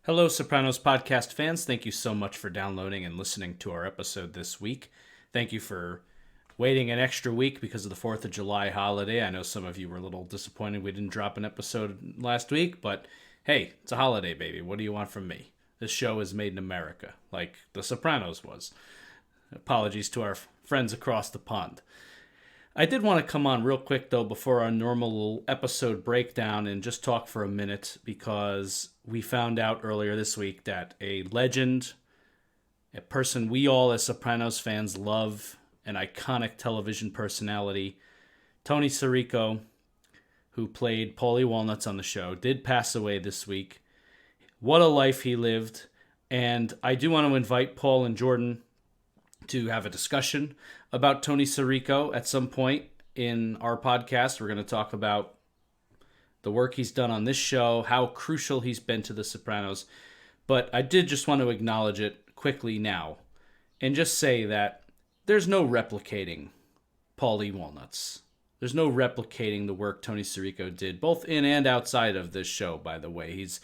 Hello, Sopranos podcast fans. Thank you so much for downloading and listening to our episode this week. Thank you for waiting an extra week because of the 4th of July holiday. I know some of you were a little disappointed we didn't drop an episode last week, but hey, it's a holiday, baby. What do you want from me? This show is made in America, like The Sopranos was. Apologies to our friends across the pond. I did want to come on real quick, though, before our normal episode breakdown and just talk for a minute because we found out earlier this week that a legend, a person we all as Sopranos fans love, an iconic television personality, Tony Soprano, who played Paulie Walnuts on the show, did pass away this week. What a life he lived. And I do want to invite Paul and Jordan to have a discussion about Tony Soprano at some point in our podcast. We're going to talk about the work he's done on this show, how crucial he's been to The Sopranos. But I did just want to acknowledge it quickly now and just say that there's no replicating Paulie Walnuts. There's no replicating the work Tony Soprano did, both in and outside of this show, by the way. He's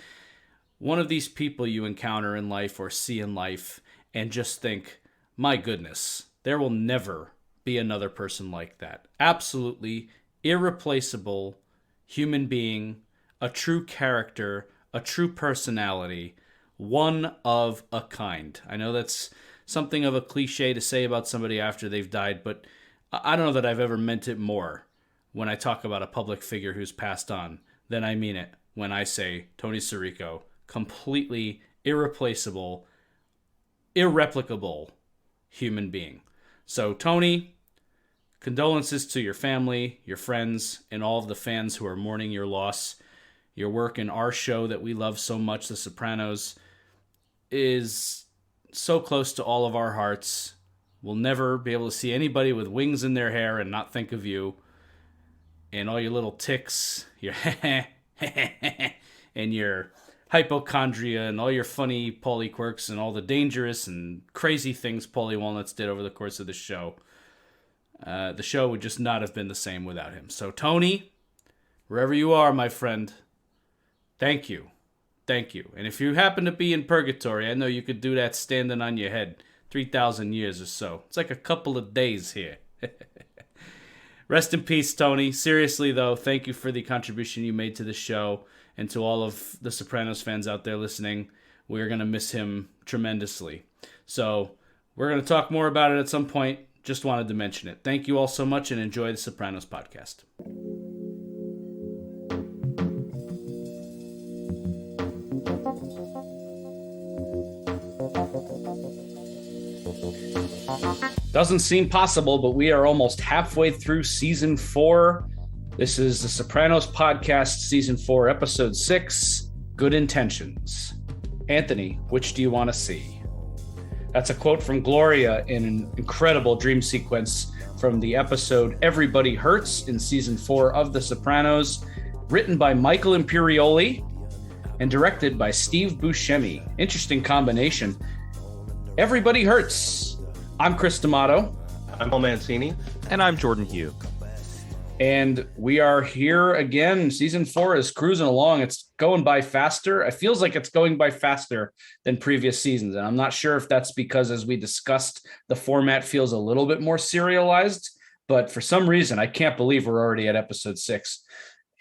one of these people you encounter in life or see in life and just think, my goodness, there will never be another person like that. Absolutely irreplaceable human being, a true character, a true personality, one of a kind. I know that's something of a cliche to say about somebody after they've died, but I don't know that I've ever meant it more when I talk about a public figure who's passed on than I mean it when I say Tony Soprano, completely irreplaceable, irreplicable human being. So, Tony, condolences to your family, your friends, and all of the fans who are mourning your loss. Your work in our show that we love so much, The Sopranos, is so close to all of our hearts. We'll never be able to see anybody with wings in their hair and not think of you. And all your little tics, your and your hypochondria and all your funny Paulie quirks and all the dangerous and crazy things Paulie Walnuts did over the course of the show. The show would just not have been the same without him. So, Tony, wherever you are, my friend, thank you. Thank you. And if you happen to be in purgatory, I know you could do that standing on your head 3,000 years or so. It's like a couple of days here. Rest in peace, Tony. Seriously, though, thank you for the contribution you made to the show. And to all of the Sopranos fans out there listening, we're going to miss him tremendously. So we're going to talk more about it at some point. Just wanted to mention it. Thank you all so much and enjoy the Sopranos podcast. Doesn't seem possible, but we are almost halfway through season 4. This is the Sopranos podcast, season 4, episode 6, Good Intentions. Anthony, which do you want to see? That's a quote from Gloria in an incredible dream sequence from the episode Everybody Hurts in season 4 of The Sopranos, written by Michael Imperioli and directed by Steve Buscemi. Interesting combination. Everybody Hurts. I'm Chris D'Amato. I'm Paul Mancini. And I'm Jordan Hugh. And we are here again. Season 4 is cruising along. It's going by faster. It feels like it's going by faster than previous seasons. And I'm not sure if that's because, as we discussed, the format feels a little bit more serialized. But for some reason, I can't believe we're already at episode 6.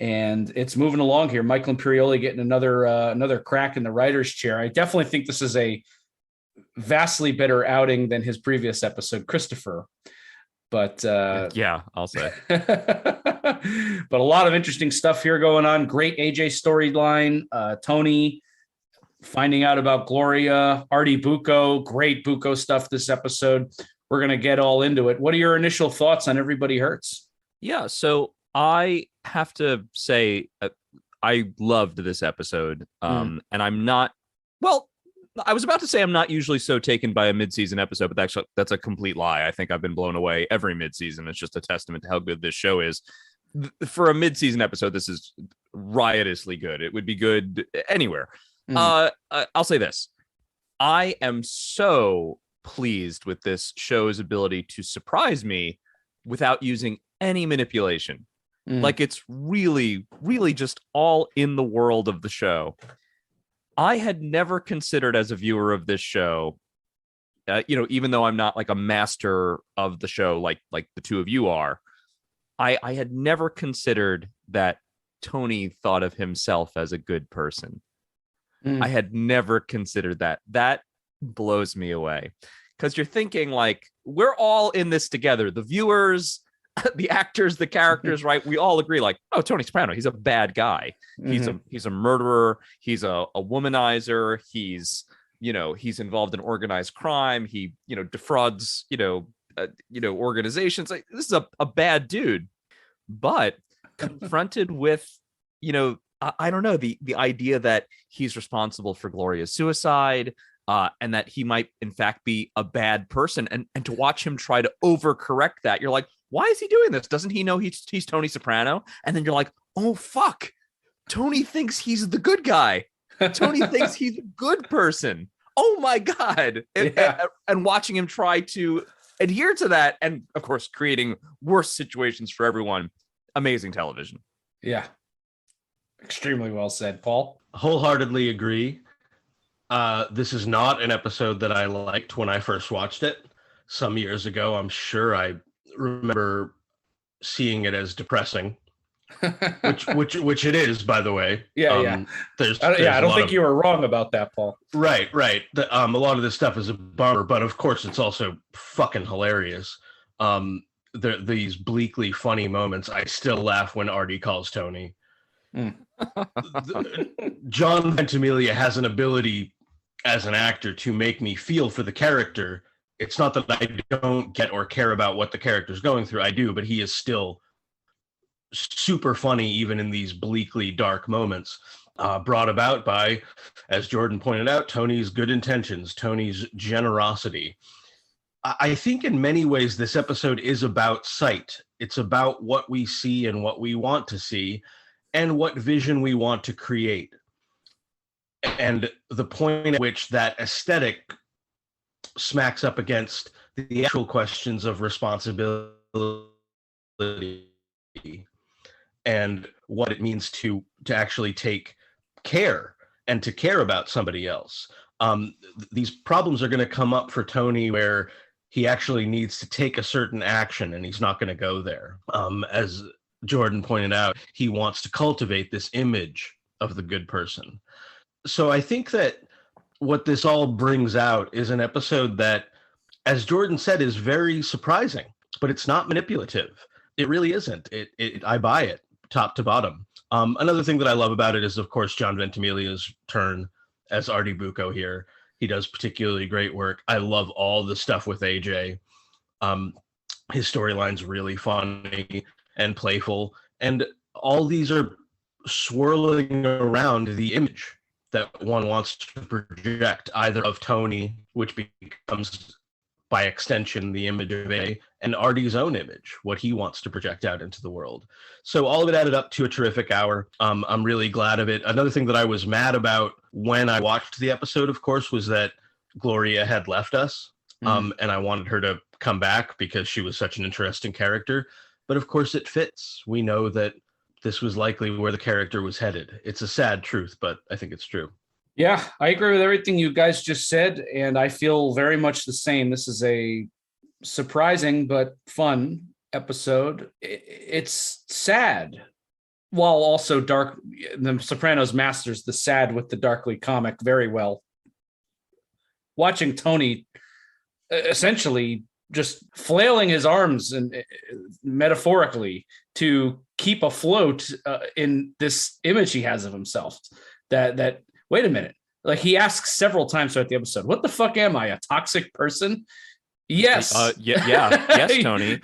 And it's moving along here. Michael Imperioli getting another crack in the writer's chair. I definitely think this is a vastly better outing than his previous episode, Christopher. But yeah, I'll say. But a lot of interesting stuff here going on. Great AJ storyline. Tony finding out about Gloria. Artie Bucco. Great Bucco stuff this episode. We're going to get all into it. What are your initial thoughts on Everybody Hurts? Yeah, so I have to say I loved this episode. And I'm not, well, I was about to say I'm not usually so taken by a mid-season episode, but that's a complete lie. I think I've been blown away every mid-season. It's just a testament to how good this show is. For a mid-season episode, this is riotously good. It would be good anywhere. I'll say this. I am so pleased with this show's ability to surprise me without using any manipulation. Like, it's really, really just all in the world of the show. I had never considered as a viewer of this show, even though I'm not like a master of the show, like the two of you are, I had never considered that Tony thought of himself as a good person. I had never considered that. That blows me away because you're thinking like we're all in this together. The viewers, the actors, the characters, right? We all agree like, oh, Tony Soprano, he's a bad guy. He's a murderer. He's a womanizer. He's involved in organized crime. He, defrauds, organizations. Like this is a bad dude. But confronted with, I don't know, the idea that he's responsible for Gloria's suicide, and that he might in fact be a bad person, and to watch him try to overcorrect that, you're like, why is he doing this? Doesn't he know he's Tony Soprano? And then you're like, oh fuck, Tony thinks he's the good guy. Tony thinks he's a good person. Oh my god. And watching him try to adhere to that, and of course creating worse situations for everyone. Amazing television. Yeah. Extremely well said, Paul. Wholeheartedly agree. This is not an episode that I liked when I first watched it some years ago. I'm sure I remember seeing it as depressing, which it is, by the way. Yeah. There's I don't think you were wrong about that, Paul. Right. A lot of this stuff is a bummer, but of course it's also fucking hilarious. These bleakly funny moments. I still laugh when Artie calls Tony. John Ventimiglia has an ability as an actor to make me feel for the character. It's not that I don't get or care about what the character's going through. I do, but he is still super funny even in these bleakly dark moments, brought about by, as Jordan pointed out, Tony's good intentions, Tony's generosity. I think in many ways this episode is about sight. It's about what we see and what we want to see and what vision we want to create. And the point at which that aesthetic smacks up against the actual questions of responsibility and what it means to actually take care and to care about somebody else. These problems are going to come up for Tony where he actually needs to take a certain action and he's not going to go there. As Jordan pointed out, he wants to cultivate this image of the good person. So I think that what this all brings out is an episode that, as Jordan said, is very surprising, but it's not manipulative. It really isn't. I buy it top to bottom. Another thing that I love about it is, of course, John Ventimiglia's turn as Artie Bucco here. He does particularly great work. I love all the stuff with AJ. His storyline's really funny and playful. And all these are swirling around the image that one wants to project, either of Tony, which becomes, by extension, the image of AJ, and Artie's own image, what he wants to project out into the world. So all of it added up to a terrific hour. I'm really glad of it. Another thing that I was mad about when I watched the episode, of course, was that Gloria had left us. And I wanted her to come back because she was such an interesting character. But of course it fits. We know that this was likely where the character was headed. It's a sad truth, but I think it's true. Yeah, I agree with everything you guys just said, and I feel very much the same. This is a surprising but fun episode. It's sad, while also dark. The Sopranos masters the sad with the darkly comic very well. Watching Tony essentially just flailing his arms and metaphorically to keep afloat in this image he has of himself. That wait a minute, like he asks several times throughout the episode, "What the fuck am I? A toxic person?" Yes. Yes, Tony.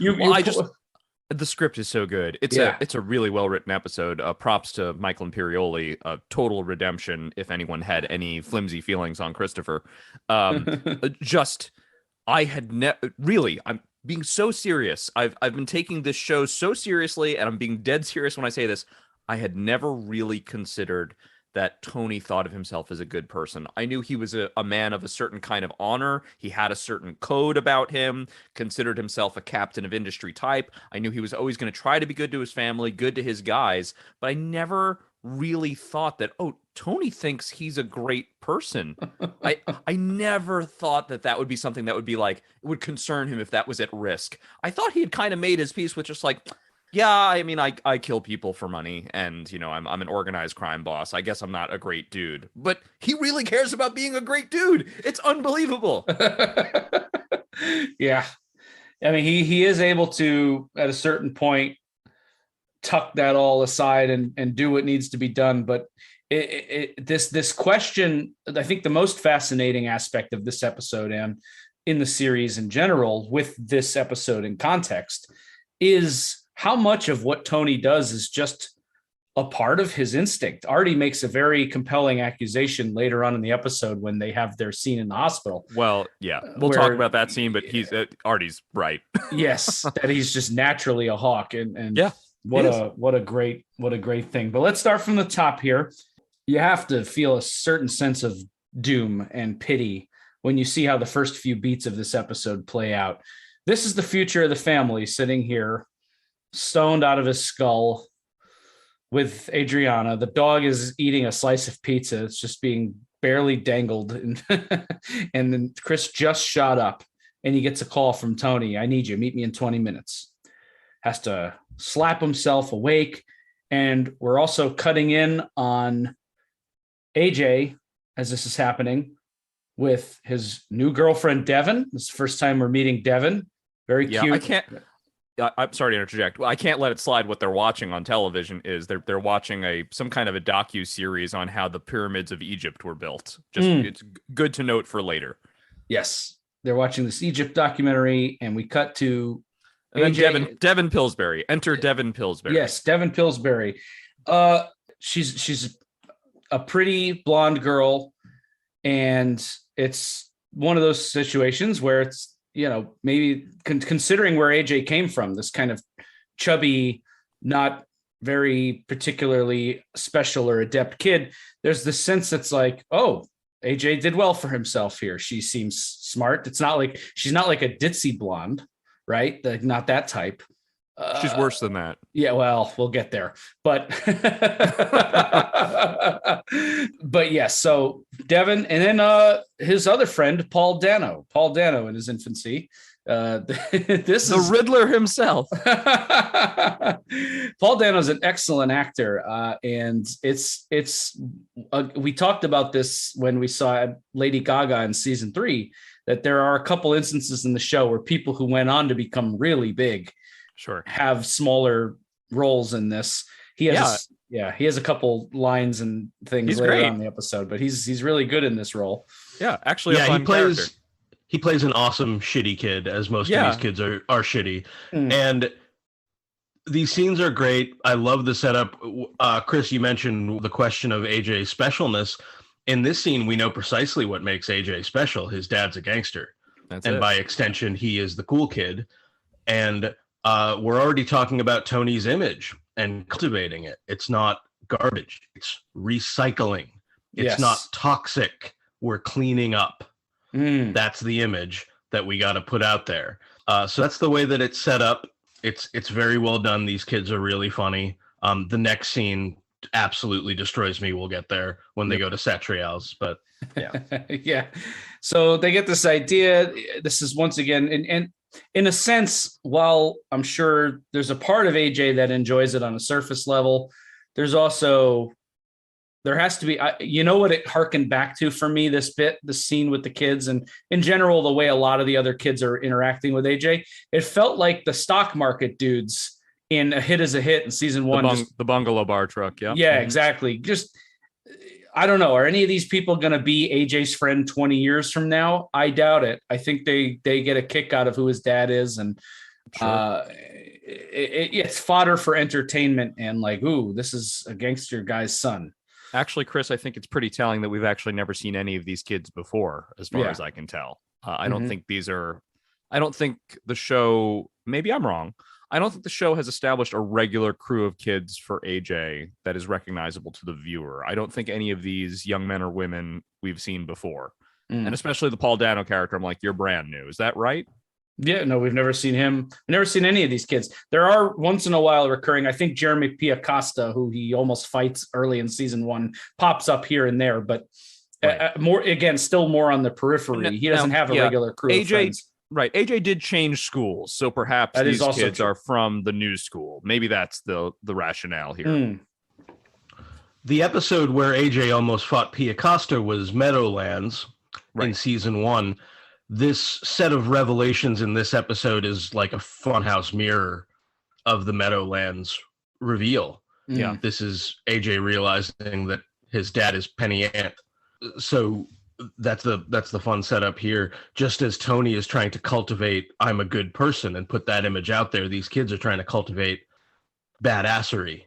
The script is so good. It's a really well written episode. Props to Michael Imperioli. Total redemption. If anyone had any flimsy feelings on Christopher, I'm being so serious. I've been taking this show so seriously, and I'm being dead serious when I say this. I had never really considered that Tony thought of himself as a good person. I knew he was a man of a certain kind of honor. He had a certain code about him, considered himself a captain of industry type. I knew he was always going to try to be good to his family, good to his guys, but I never really thought that, oh, Tony thinks he's a great person. I never thought that would be something that would be like, it would concern him if that was at risk. I thought he had kind of made his peace with just like, yeah, I mean, I kill people for money, and I'm an organized crime boss. I guess I'm not a great dude, but he really cares about being a great dude. It's unbelievable. Yeah, I mean, he is able to, at a certain point, tuck that all aside and do what needs to be done. But this question, I think the most fascinating aspect of this episode and in the series in general, with this episode in context, is how much of what Tony does is just a part of his instinct. Artie makes a very compelling accusation later on in the episode when they have their scene in the hospital. Well, yeah, we'll talk about that scene, but Artie's right. Yes, that he's just naturally a hawk, and yeah, what a great thing. But let's start from the top here. You have to feel a certain sense of doom and pity when you see how the first few beats of this episode play out. This is the future of the family sitting here, stoned out of his skull, with Adriana. The dog is eating a slice of pizza. It's just being barely dangled. And then Chris just shot up and he gets a call from Tony. I need you. Meet me in 20 minutes. Has to slap himself awake. And we're also cutting in on AJ as this is happening with his new girlfriend, Devin. This is the first time we're meeting Devin. Very cute. I'm sorry to interject. I can't let it slide. What they're watching on television is they're watching some kind of a docu-series on how the pyramids of Egypt were built. It's good to note for later. Yes, they're watching this Egypt documentary, and we cut to Devin Pillsbury. Enter Devin Pillsbury. Yes, Devin Pillsbury. She's a pretty blonde girl, and it's one of those situations where it's, maybe considering where AJ came from, this kind of chubby, not very particularly special or adept kid, there's this sense that's like, oh, AJ did well for himself here. She seems smart. It's not like she's not like a ditzy blonde, right? Not that type. She's worse than that. Yeah, well, we'll get there. But but yes, so Devin, and then his other friend, Paul Dano in his infancy. This is the Riddler himself. Paul Dano is an excellent actor, and we talked about this when we saw Lady Gaga in season 3, that there are a couple instances in the show where people who went on to become really big have smaller roles in this. He has a couple lines and things later on in the episode, but he's really good in this role. Yeah, actually, a fun character. He plays an awesome shitty kid, as most of these kids are shitty. And these scenes are great. I love the setup. Chris, you mentioned the question of AJ's specialness. In this scene, we know precisely what makes AJ special. His dad's a gangster. By extension, he is the cool kid. And we're already talking about Tony's image and cultivating it. It's not garbage. It's recycling. It's not toxic. We're cleaning up. That's the image that we got to put out there. So that's the way that it's set up. It's very well done. These kids are really funny. The next scene absolutely destroys me. We'll get there when they go to Satrial's, but yeah. Yeah. So they get this idea. This is once again, and in a sense, while I'm sure there's a part of AJ that enjoys it on a surface level, there has to be, what it harkened back to for me, the scene with the kids, and in general, the way a lot of the other kids are interacting with AJ, it felt like the stock market dudes in A Hit is a Hit in season 1. The bungalow bar truck. Yeah. Yeah, exactly. Just, I don't know. Are any of these people going to be AJ's friend 20 years from now? I doubt it. I think they get a kick out of who his dad is. And it's fodder for entertainment and like, ooh, this is a gangster guy's son. Actually, Chris, I think it's pretty telling that we've actually never seen any of these kids before, as far as I can tell. I don't think I don't think the show, maybe I'm wrong, I don't think the show has established a regular crew of kids for AJ that is recognizable to the viewer. I don't think any of these young men or women we've seen before. And especially the Paul Dano character, I'm like, you're brand new. Is that right? Yeah, no, we've never seen him. We've never seen any of these kids. There are once in a while recurring. I think Jeremy Piacosta, who he almost fights early in season 1, pops up here and there, but more again, still more on the periphery. He doesn't have a regular crew of friends. Right. AJ did change schools, so perhaps these kids are from the new school. Maybe that's the rationale here. The episode where AJ almost fought Piacosta was Meadowlands in season 1. This set of revelations in this episode is like a funhouse mirror of the Meadowlands reveal. Yeah. This is AJ realizing that his dad is Penny Ant. So that's the fun setup here. Just as Tony is trying to cultivate I'm a good person and put that image out there, these kids are trying to cultivate badassery.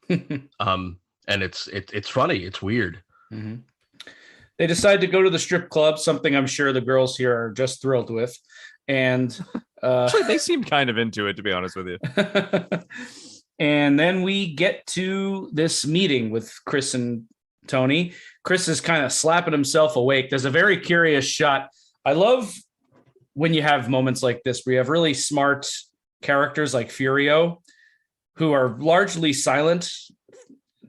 And it's funny. It's weird. Mm-hmm. They decide to go to the strip club, something I'm sure the girls here are just thrilled with. And actually, they seem kind of into it, to be honest with you. And then we get to this meeting with Chris and Tony. Chris is kind of slapping himself awake. There's a very curious shot. I love when you have moments like this where you have really smart characters like Furio, who are largely silent.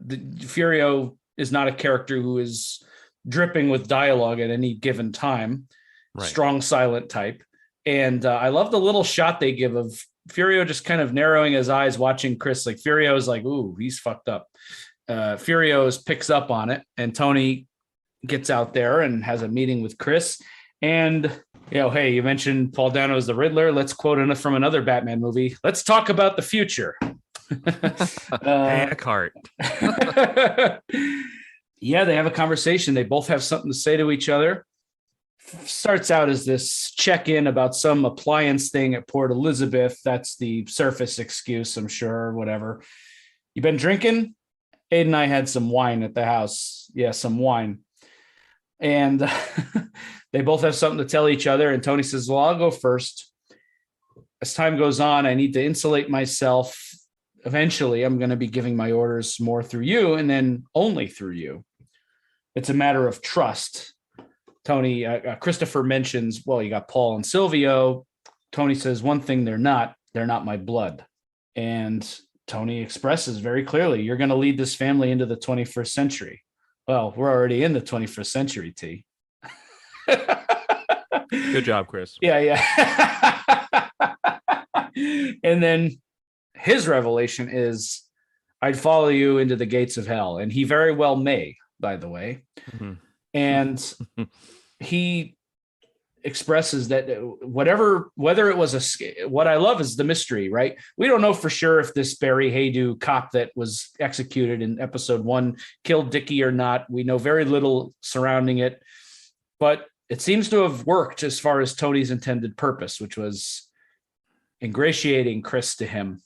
Furio is not a character who is dripping with dialogue at any given time. Right. Strong silent type. And I love the little shot they give of Furio just kind of narrowing his eyes, watching Chris. Like Furio is like, ooh, he's fucked up. Furio picks up on it, and Tony gets out there and has a meeting with Chris. And, hey, you mentioned Paul Dano as the Riddler. Let's quote from another Batman movie. Let's talk about the future. Eckhart. Yeah, they have a conversation. They both have something to say to each other. Starts out as this check-in about some appliance thing at Port Elizabeth. That's the surface excuse, I'm sure, or whatever. You been drinking? Aid and I had some wine at the house. Yeah, some wine. And they both have something to tell each other. And Tony says, well, I'll go first. As time goes on, I need to insulate myself. Eventually, I'm going to be giving my orders more through you, and then only through you. It's a matter of trust. Tony, Christopher mentions, well, you got Paul and Silvio. Tony says one thing, they're not my blood. And Tony expresses very clearly, you're going to lead this family into the 21st century. Well, we're already in the 21st century, T. Good job, Chris. Yeah. And then his revelation is, I'd follow you into the gates of hell. And he very well may, by the way. Mm-hmm. And he expresses that whether it was what I love is the mystery, right? We don't know for sure if this Barry Haydu cop that was executed in episode 1 killed Dickie or not. We know very little surrounding it, but it seems to have worked as far as Tony's intended purpose, which was ingratiating Chris to him.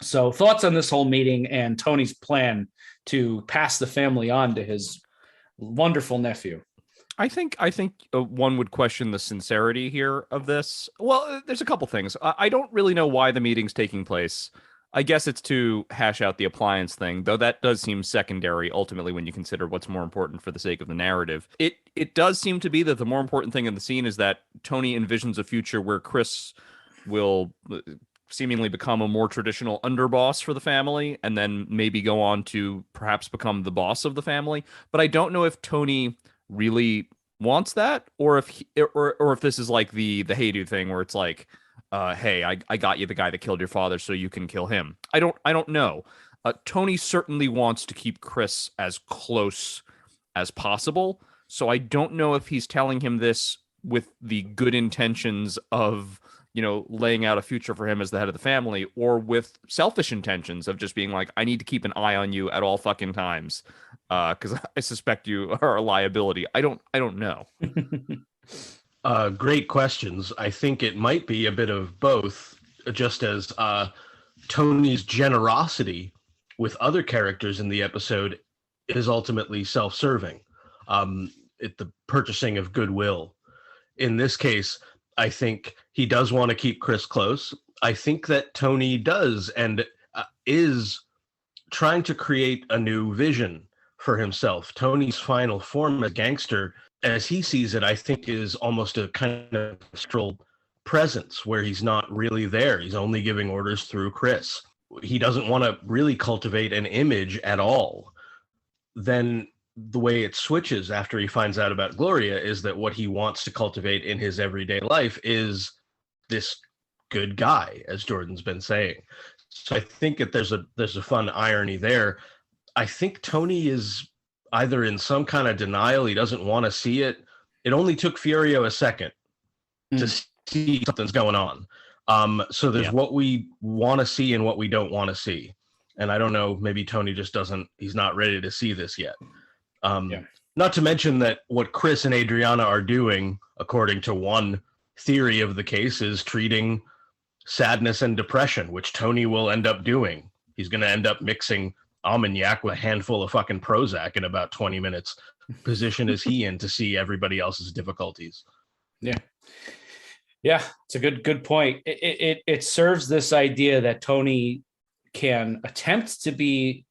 So thoughts on this whole meeting and Tony's plan to pass the family on to his wonderful nephew? I think one would question the sincerity here of this. Well, there's a couple things. I don't really know why the meeting's taking place. I guess it's to hash out the appliance thing, though that does seem secondary ultimately when you consider what's more important for the sake of the narrative. It does seem to be that the more important thing in the scene is that Tony envisions a future where Chris will seemingly become a more traditional underboss for the family and then maybe go on to perhaps become the boss of the family. But I don't know if Tony really wants that, or if this is like the Haydu thing where it's like, hey, I got you the guy that killed your father so you can kill him. I don't know. Tony certainly wants to keep Chris as close as possible, so I don't know if he's telling him this with the good intentions of, laying out a future for him as the head of the family, or with selfish intentions of just being like, I need to keep an eye on you at all fucking times, because I suspect you are a liability. I don't know. Great questions. I think it might be a bit of both, just as Tony's generosity with other characters in the episode is ultimately self-serving. The purchasing of goodwill. In this case, I think he does want to keep Chris close. I think that Tony does and is trying to create a new vision for himself. Tony's final form as gangster, as he sees it, I think is almost a kind of astral presence where he's not really there. He's only giving orders through Chris. He doesn't want to really cultivate an image at all. Then the way it switches after he finds out about Gloria is that what he wants to cultivate in his everyday life is this good guy, as Jordan's been saying. So I think that there's a fun irony there. I think Tony is either in some kind of denial. He doesn't want to see it. It only took Furio a second to see something's going on. So there's what we want to see and what we don't want to see. And I don't know, maybe Tony just he's not ready to see this yet. Not to mention that what Chris and Adriana are doing, according to one theory of the case, is treating sadness and depression, which Tony will end up doing. He's going to end up mixing Armagnac with a handful of fucking Prozac in about 20 minutes. Position is he in to see everybody else's difficulties? Yeah, it's a good point. It serves this idea that Tony can attempt to be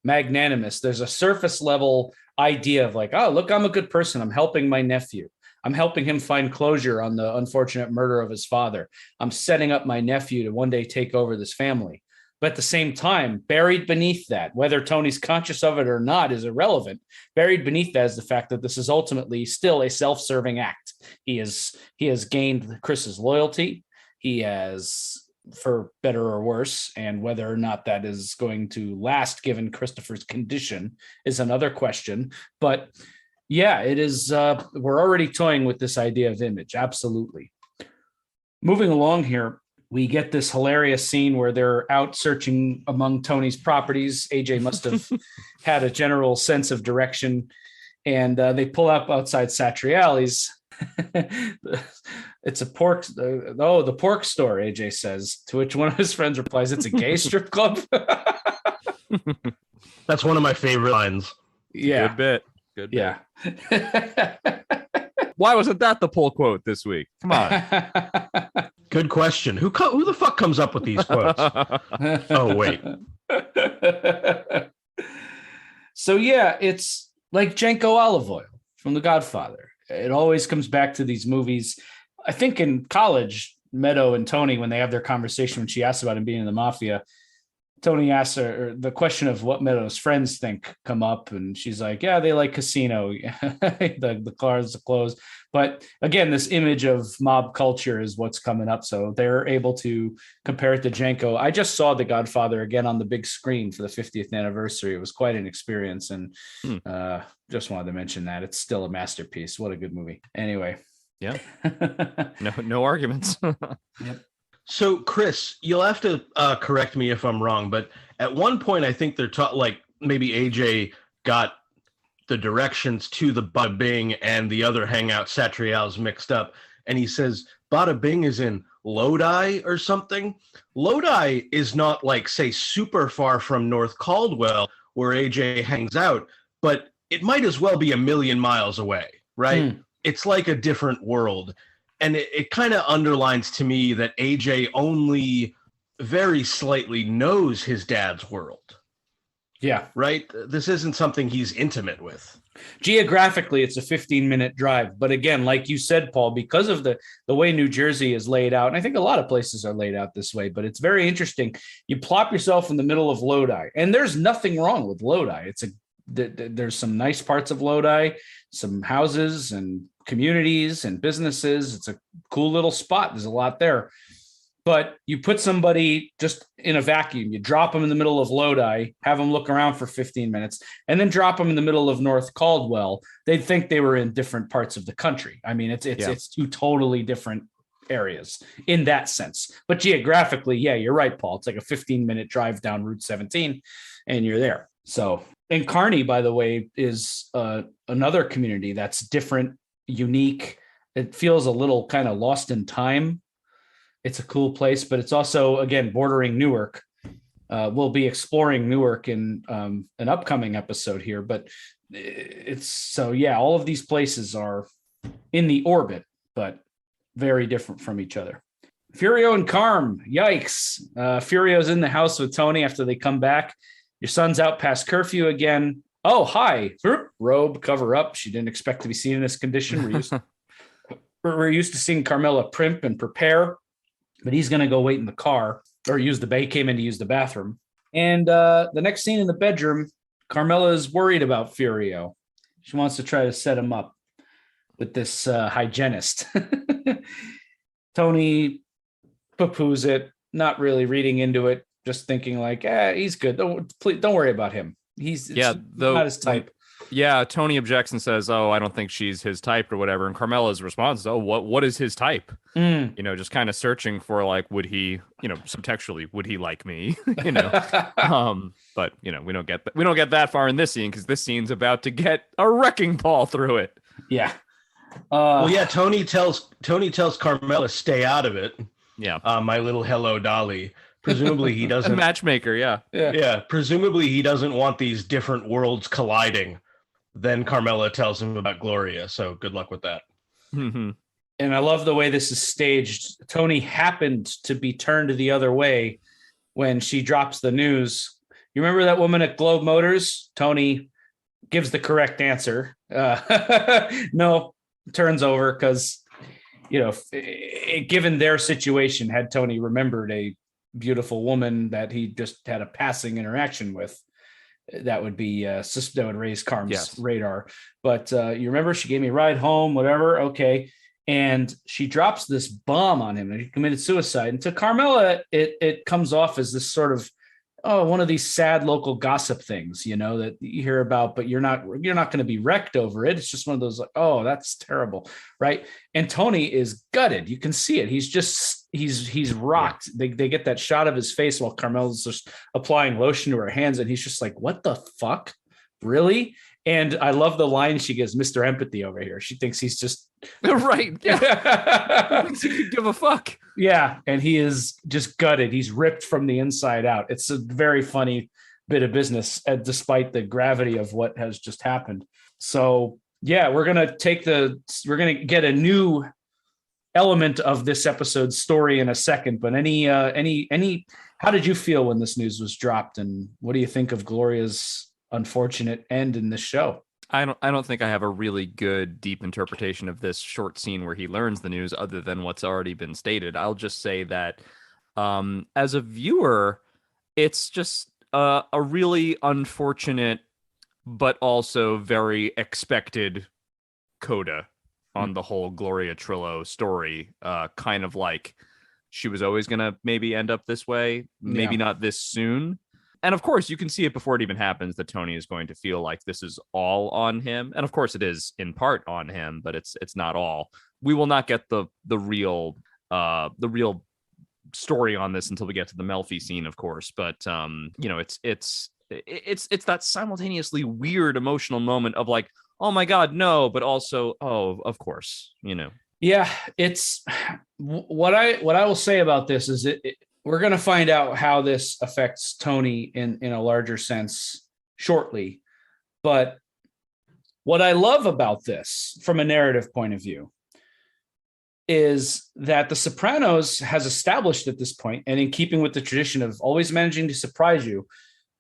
magnanimous. There's a surface level idea of like, oh, look, I'm a good person. I'm helping my nephew. I'm helping him find closure on the unfortunate murder of his father. I'm setting up my nephew to one day take over this family. But at the same time, buried beneath that, whether Tony's conscious of it or not is irrelevant. Buried beneath that is the fact that this is ultimately still a self-serving act. He has gained Chris's loyalty. He has, for better or worse, and whether or not that is going to last given Christopher's condition is another question. But yeah, it is. We're already toying with this idea of image. Absolutely. Moving along here, we get this hilarious scene where they're out searching among Tony's properties. AJ must have had a general sense of direction, and they pull up outside Satriali's. It's a pork. The pork store, AJ says, to which one of his friends replies, "It's a gay strip club." That's one of my favorite lines. Yeah. Good bit. Yeah. Why wasn't that the pull quote this week? Come on. Good question. Who the fuck comes up with these quotes? Oh, wait. So, yeah, it's like Jenko olive oil from The Godfather. It always comes back to these movies. I think in college, Meadow and Tony, when they have their conversation, when she asks about him being in the mafia, Tony asks her the question of what Meadow's friends think come up. And she's like, yeah, they like casino, the cars, the clothes. But again, this image of mob culture is what's coming up. So they're able to compare it to Jenko. I just saw The Godfather again on the big screen for the 50th anniversary. It was quite an experience. And just wanted to mention that. It's still a masterpiece. What a good movie. Anyway. Yeah. No arguments. Yep. So, Chris, you'll have to correct me if I'm wrong, but at one point, I think they're taught, like, maybe AJ got the directions to the Bada Bing and the other hangout, Satrial's, mixed up, and he says Bada Bing is in Lodi or something. Lodi is not, like, say, super far from North Caldwell, where AJ hangs out, but it might as well be a million miles away, right? It's like a different world. And it kind of underlines to me that AJ only very slightly knows his dad's world. Yeah. Right? This isn't something he's intimate with. Geographically, it's a 15-minute drive. But again, like you said, Paul, because of the way New Jersey is laid out, and I think a lot of places are laid out this way, but it's very interesting. You plop yourself in the middle of Lodi, and there's nothing wrong with Lodi. There's some nice parts of Lodi, some houses and communities and businesses. It's a cool little spot. There's a lot there. But you put somebody just in a vacuum, you drop them in the middle of Lodi, have them look around for 15 minutes, and then drop them in the middle of North Caldwell. They'd think they were in different parts of the country. I mean, it's two totally different areas in that sense. But geographically, yeah, you're right, Paul. It's like a 15-minute drive down Route 17 and you're there. So, and Kearney, by the way, is another community that's different, unique. It feels a little kind of lost in time. It's a cool place, but it's also, again, bordering Newark. We'll be exploring Newark in an upcoming episode here, but it's so, yeah, all of these places are in the orbit, but very different from each other. Furio and Carm, yikes. Furio's in the house with Tony after they come back. Your son's out past curfew again. Oh, hi. Robe, cover up. She didn't expect to be seen in this condition. we're used to seeing Carmela primp and prepare, but he's going to go wait in the car or use the bay. Came in to use the bathroom. And the next scene in the bedroom, Carmela is worried about Furio. She wants to try to set him up with this hygienist. Tony poo-poos it, not really reading into it, just thinking like, he's good. Don't worry about him. He's not his type. Yeah, Tony objects and says, "Oh, I don't think she's his type or whatever." And Carmela's response is, "Oh, what is his type?" You know, just kind of searching for like, would he, you know, subtextually, would he like me? You know, but you know, we don't get that far in this scene because this scene's about to get a wrecking ball through it. Yeah. Tony tells Carmela stay out of it. Yeah. My little hello dolly. Presumably he doesn't. A matchmaker, yeah. Presumably he doesn't want these different worlds colliding. Then Carmela tells him about Gloria. So good luck with that. Mm-hmm. And I love the way this is staged. Tony happened to be turned the other way when she drops the news. You remember that woman at Globe Motors? Tony gives the correct answer. No, turns over because, you know, given their situation, had Tony remembered a beautiful woman that he just had a passing interaction with, that would be that would raise Carm's radar. But you remember, she gave me a ride home, whatever. Okay. And she drops this bomb on him and he committed suicide. And to Carmela, it comes off as this sort of, one of these sad local gossip things, you know, that you hear about, but you're not going to be wrecked over it. It's just one of those like, oh, that's terrible. Right. And Tony is gutted. You can see it. He's rocked. They get that shot of his face while Carmela's just applying lotion to her hands. And he's just like, what the fuck? Really? And I love the line she gives, Mr. Empathy over here. She thinks he's just right. Yeah. Thinks he could give a fuck. Yeah. And he is just gutted. He's ripped from the inside out. It's a very funny bit of business, despite the gravity of what has just happened. So yeah, we're going to get a new element of this episode's story in a second, but how did you feel when this news was dropped, and what do you think of Gloria's unfortunate end in this show? I don't think I have a really good deep interpretation of this short scene where he learns the news other than what's already been stated. I'll just say that as a viewer, it's just a really unfortunate but also very expected coda on the whole Gloria Trillo story. Kind of like she was always going to maybe end up this way, maybe not this soon. And of course, you can see it before it even happens that Tony is going to feel like this is all on him. And of course, it is in part on him, but it's not all. We will not get the real story on this until we get to the Melfi scene, of course. But you know, it's that simultaneously weird emotional moment of like, oh my God, no, but also, oh, of course, you know. Yeah, it's what I will say about this is we're going to find out how this affects Tony in a larger sense shortly. But what I love about this from a narrative point of view is that The Sopranos has established at this point, and in keeping with the tradition of always managing to surprise you,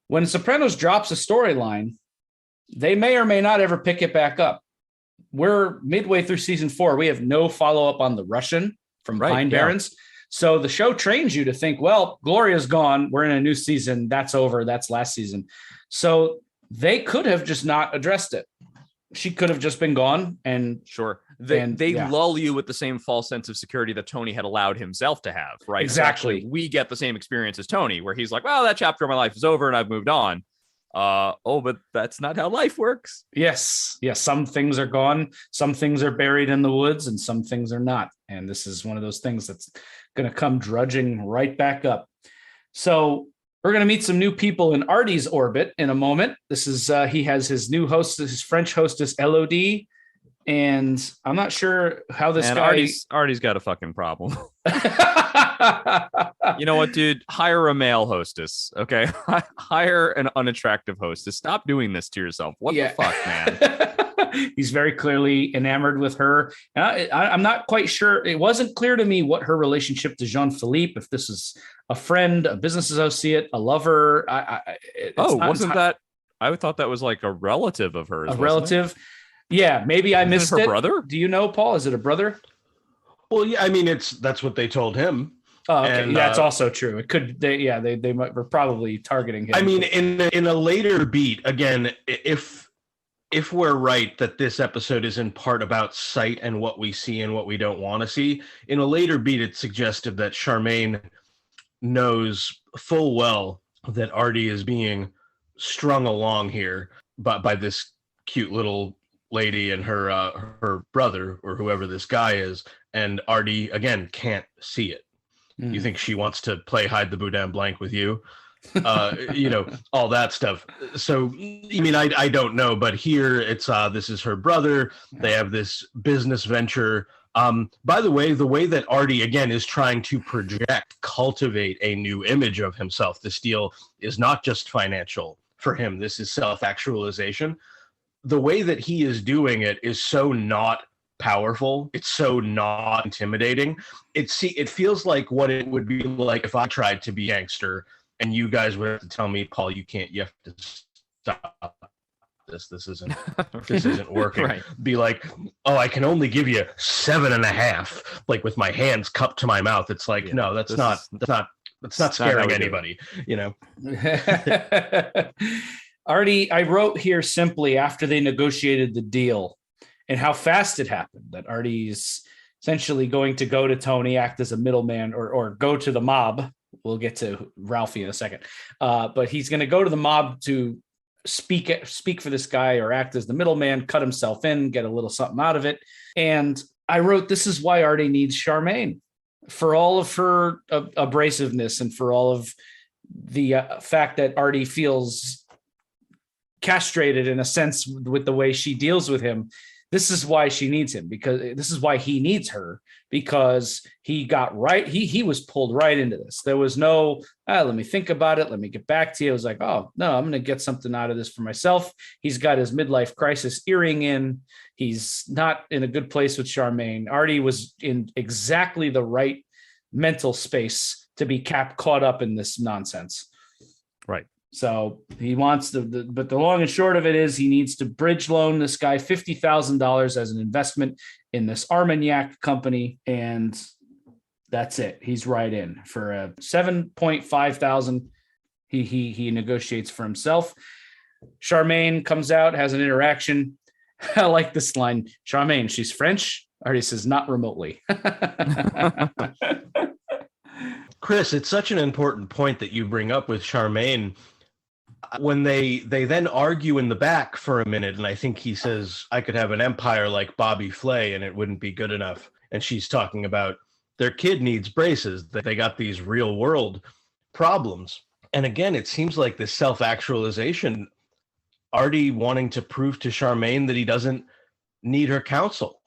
when Sopranos drops a storyline, they may or may not ever pick it back up. We're midway through season 4. We have no follow-up on the Russian from Pine Barrens. So the show trains you to think, well, Gloria's gone. We're in a new season. That's over. That's last season. So they could have just not addressed it. She could have just been gone. And sure. They lull you with the same false sense of security that Tony had allowed himself to have, right? Exactly. So actually, we get the same experience as Tony, where he's like, well, that chapter of my life is over and I've moved on. But that's not how life works. Yes. Some things are gone. Some things are buried in the woods and some things are not. And this is one of those things that's going to come drudging right back up. So we're going to meet some new people in Artie's orbit in a moment. This is, he has his new host, his French hostess, Elodie. And I'm not sure how this guy... Artie's got a fucking problem. You know what, dude? Hire a male hostess, okay? Hire an unattractive hostess. Stop doing this to yourself. What the fuck, man? He's very clearly enamored with her. I'm not quite sure. It wasn't clear to me what her relationship to Jean-Philippe, if this is a friend, a business associate, a lover. Wasn't that? I thought that was like a relative of hers. A relative? Yeah, maybe I missed it. Her brother? Do you know, Paul? Is it a brother? Well, yeah, I mean, that's what they told him. Oh, okay. And That's also true. It could, they were probably targeting him. I mean, in a later beat, again, if we're right that this episode is in part about sight and what we see and what we don't want to see, in a later beat, it's suggested that Charmaine knows full well that Artie is being strung along here by this cute little lady and her brother or whoever this guy is, and Artie again can't see it. You think she wants to play hide the boudin blank with you? All that stuff. So, I mean, I don't know, but here it's this is her brother. They have this business venture. By the way that Artie again is trying to cultivate a new image of himself. This deal is not just financial for him. This is self-actualization. The way that he is doing it is so not powerful. It's so not intimidating. It feels like what it would be like if I tried to be gangster and you guys would have to tell me, Paul, you have to stop this. This isn't working. Right. Be like, oh, I can only give you 7.5, like with my hands cupped to my mouth. It's like, no, that's not scaring anybody, Artie, I wrote here simply after they negotiated the deal and how fast it happened, that Artie's essentially going to go to Tony, act as a middleman, or go to the mob. We'll get to Ralphie in a second. But he's going to go to the mob to speak for this guy or act as the middleman, cut himself in, get a little something out of it. And I wrote, this is why Artie needs Charmaine, for all of her abrasiveness and for all of the fact that Artie feels castrated in a sense with the way she deals with him. This is why she needs him, because this is why he needs her, because he got right. He was pulled right into this. There was no, let me think about it. Let me get back to you. It was like, oh no, I'm going to get something out of this for myself. He's got his midlife crisis earring in. He's not in a good place with Charmaine. Artie was in exactly the right mental space to be caught up in this nonsense. Right. So he wants but the long and short of it is he needs to bridge loan this guy $50,000 as an investment in this Armagnac company. And that's it. He's right in for a 7.5 thousand. He negotiates for himself. Charmaine comes out, has an interaction. I like this line. Charmaine, she's French. Artie says, not remotely. Chris, it's such an important point that you bring up with Charmaine. When they then argue in the back for a minute, and I think he says, I could have an empire like Bobby Flay and it wouldn't be good enough. And she's talking about their kid needs braces, that they got these real world problems. And again, it seems like this self-actualization, Artie wanting to prove to Charmaine that he doesn't need her counsel.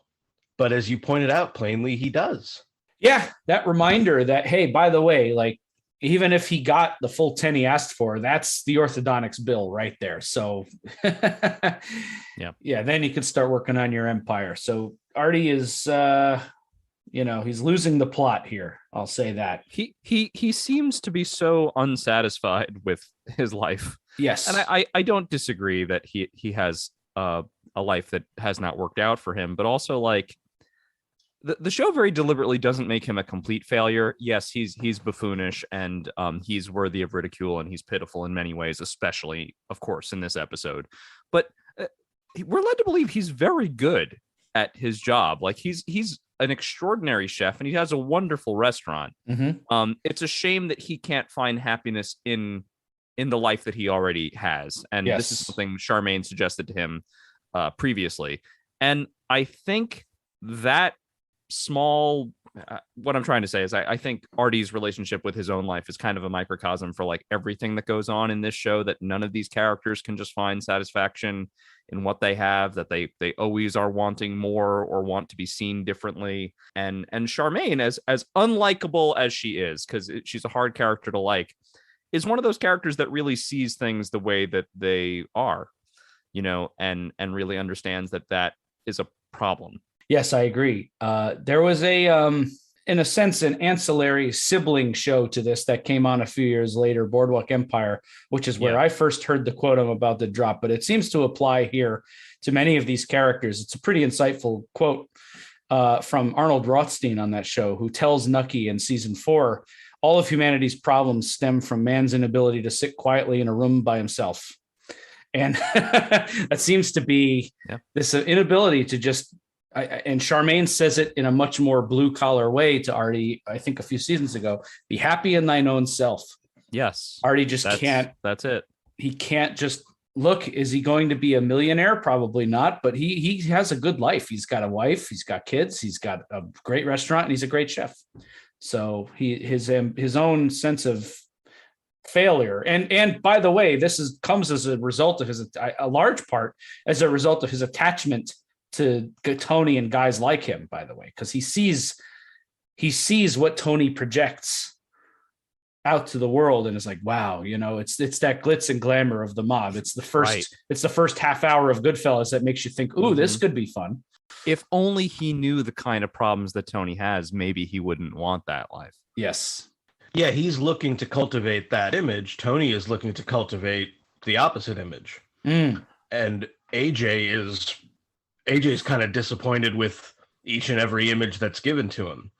But as you pointed out, plainly he does. Yeah, that reminder that, hey, by the way, like, even if he got the full 10 he asked for, that's the orthodontics bill right there. So yeah, then you can start working on your empire. So Artie is, he's losing the plot here. I'll say that. He seems to be so unsatisfied with his life. Yes. And I don't disagree that he has a life that has not worked out for him, but also like, the show very deliberately doesn't make him a complete failure. Yes, he's buffoonish and he's worthy of ridicule and he's pitiful in many ways, especially, of course, in this episode. But we're led to believe he's very good at his job. Like he's an extraordinary chef and he has a wonderful restaurant. Mm-hmm. It's a shame that he can't find happiness in the life that he already has. And yes. This is something Charmaine suggested to him previously. And I think that what I'm trying to say is I think Artie's relationship with his own life is kind of a microcosm for like everything that goes on in this show, that none of these characters can just find satisfaction in what they have, that they always are wanting more or want to be seen differently. And Charmaine, as unlikable as she is, because she's a hard character to like, is one of those characters that really sees things the way that they are, and really understands that is a problem. Yes, I agree. There was in a sense, an ancillary sibling show to this that came on a few years later, Boardwalk Empire, which is where I first heard the quote I'm about to drop, but it seems to apply here to many of these characters. It's a pretty insightful quote. from Arnold Rothstein on that show, who tells Nucky in season 4, all of humanity's problems stem from man's inability to sit quietly in a room by himself. And that seems to be this inability to just, and Charmaine says it in a much more blue collar way to Artie, I think a few seasons ago, be happy in thine own self. Yes. Artie just can't. That's it. He can't just look. Is he going to be a millionaire? Probably not, but he has a good life. He's got a wife. He's got kids. He's got a great restaurant and he's a great chef. So his own sense of failure. And by the way, this comes as a result of a large part as a result of his attachment to Tony and guys like him, by the way, because he sees what Tony projects out to the world and is like, wow, it's that glitz and glamour of the mob. It's the first half hour of Goodfellas that makes you think, ooh, this could be fun. If only he knew the kind of problems that Tony has, maybe he wouldn't want that life. Yes. Yeah, he's looking to cultivate that image. Tony is looking to cultivate the opposite image. And AJ's kind of disappointed with each and every image that's given to him.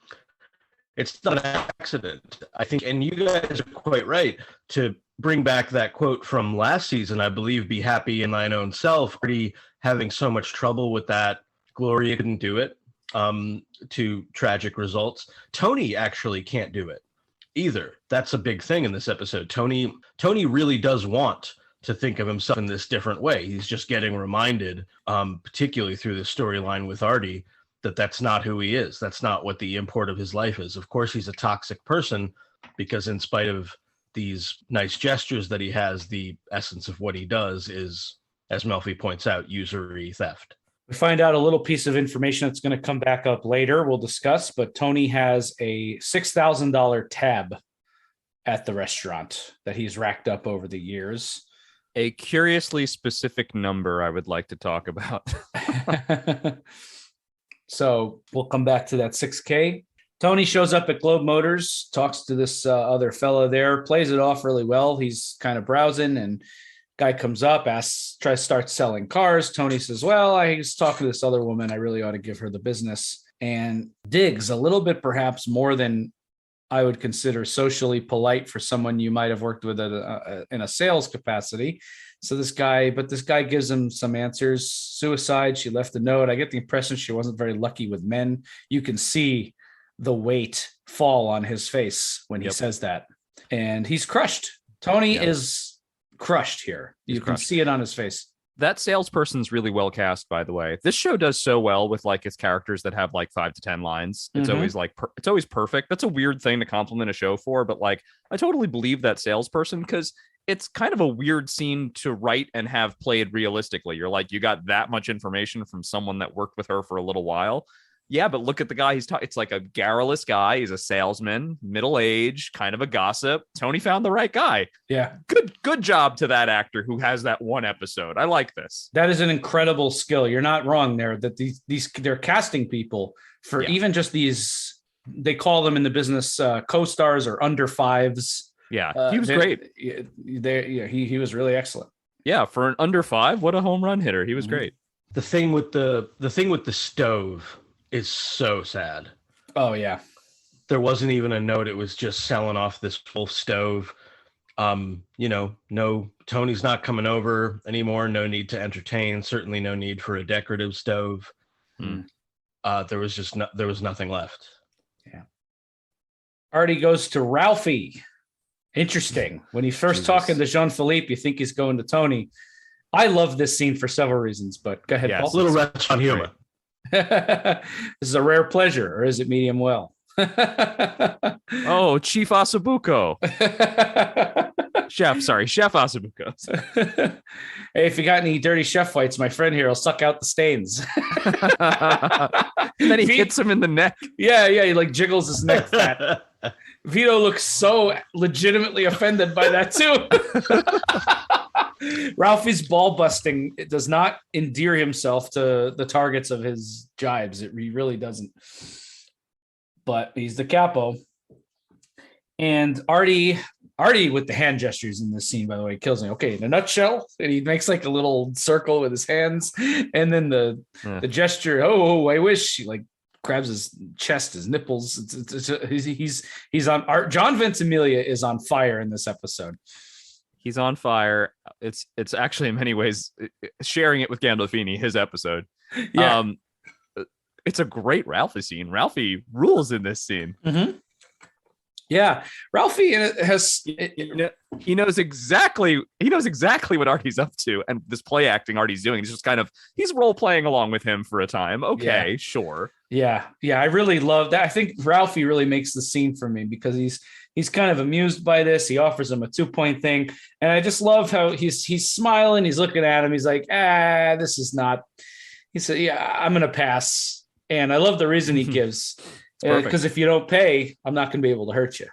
It's not an accident, I think, and you guys are quite right to bring back that quote from last season, I believe, be happy in thine own self. Already having so much trouble with that, Gloria couldn't do it, to tragic results. Tony actually can't do it either. That's a big thing in this episode. Tony really does want to think of himself in this different way. He's just getting reminded, particularly through the storyline with Artie, that that's not who he is. That's not what the import of his life is. Of course, he's a toxic person because in spite of these nice gestures that he has, the essence of what he does is, as Melfi points out, usury, theft. We find out a little piece of information that's going to come back up later. We'll discuss, but Tony has a $6,000 tab at the restaurant that he's racked up over the years. A curiously specific number I would like to talk about. So we'll come back to that 6K. Tony shows up at Globe Motors, talks to this other fellow there, plays it off really well. He's kind of browsing and guy comes up, tries to start selling cars. Tony says, well, I was talking to this other woman. I really ought to give her the business, and digs a little bit, perhaps more than I would consider socially polite for someone you might have worked with in a sales capacity. So this guy gives him some answers. Suicide. She left a note. I get the impression she wasn't very lucky with men. You can see the weight fall on his face when he says that. And he's crushed. Tony is crushed here. You can see it on his face. That salesperson's really well cast, by the way. This show does so well with like its characters that have like 5 to 10 lines. It's always like, it's always perfect. That's a weird thing to compliment a show for, but like, I totally believe that salesperson because it's kind of a weird scene to write and have played realistically. You're like, you got that much information from someone that worked with her for a little while. Yeah, but look at the guy he's talking. It's like a garrulous guy. He's a salesman, middle-aged, kind of a gossip. Tony found the right guy. Yeah. Good job to that actor who has that one episode. I like this. That is an incredible skill. You're not wrong there that these they're casting people for even just these, they call them in the business co-stars or under fives. Yeah, he was great. He was really excellent. Yeah, for an under 5, what a home run hitter. He was great. The thing with the stove is so sad. Oh yeah. There wasn't even a note. It was just selling off this full stove. No, Tony's not coming over anymore. No need to entertain. Certainly no need for a decorative stove. There was nothing left. Yeah. Artie goes to Ralphie. Interesting. When he's first talking to Jean-Philippe, you think he's going to Tony. I love this scene for several reasons, but go ahead, Paul. Little restaurant humor. This is a rare pleasure, or is it medium well? Oh, Chief Asabuco. Chef Asabuco. Hey, if you got any dirty chef fights, my friend here will suck out the stains. And then he hits him in the neck. Yeah, he like jiggles his neck fat. Vito looks so legitimately offended by that too. Ralphie's ball busting does not endear himself to the targets of his jibes. He really doesn't. But he's the capo. And Artie with the hand gestures in this scene, by the way, kills me. Okay, in a nutshell, and he makes like a little circle with his hands, and then the gesture. Oh, I wish, like grabs his chest, his nipples. He's on art. John Ventimiglia is on fire in this episode. He's on fire. It's actually in many ways sharing it with Gandolfini, his episode. Yeah. It's a great Ralphie scene. Ralphie rules in this scene. Mm-hmm. Yeah, Ralphie has he knows exactly what Artie's up to, and this play acting Artie's doing. He's role playing along with him for a time. Okay, sure. Yeah, I really love that. I think Ralphie really makes the scene for me because he's kind of amused by this. He offers him a 2-point thing, and I just love how he's smiling. He's looking at him. He's like, this is not. He said, "Yeah, I'm gonna pass," and I love the reason he gives. Because if you don't pay, I'm not going to be able to hurt you.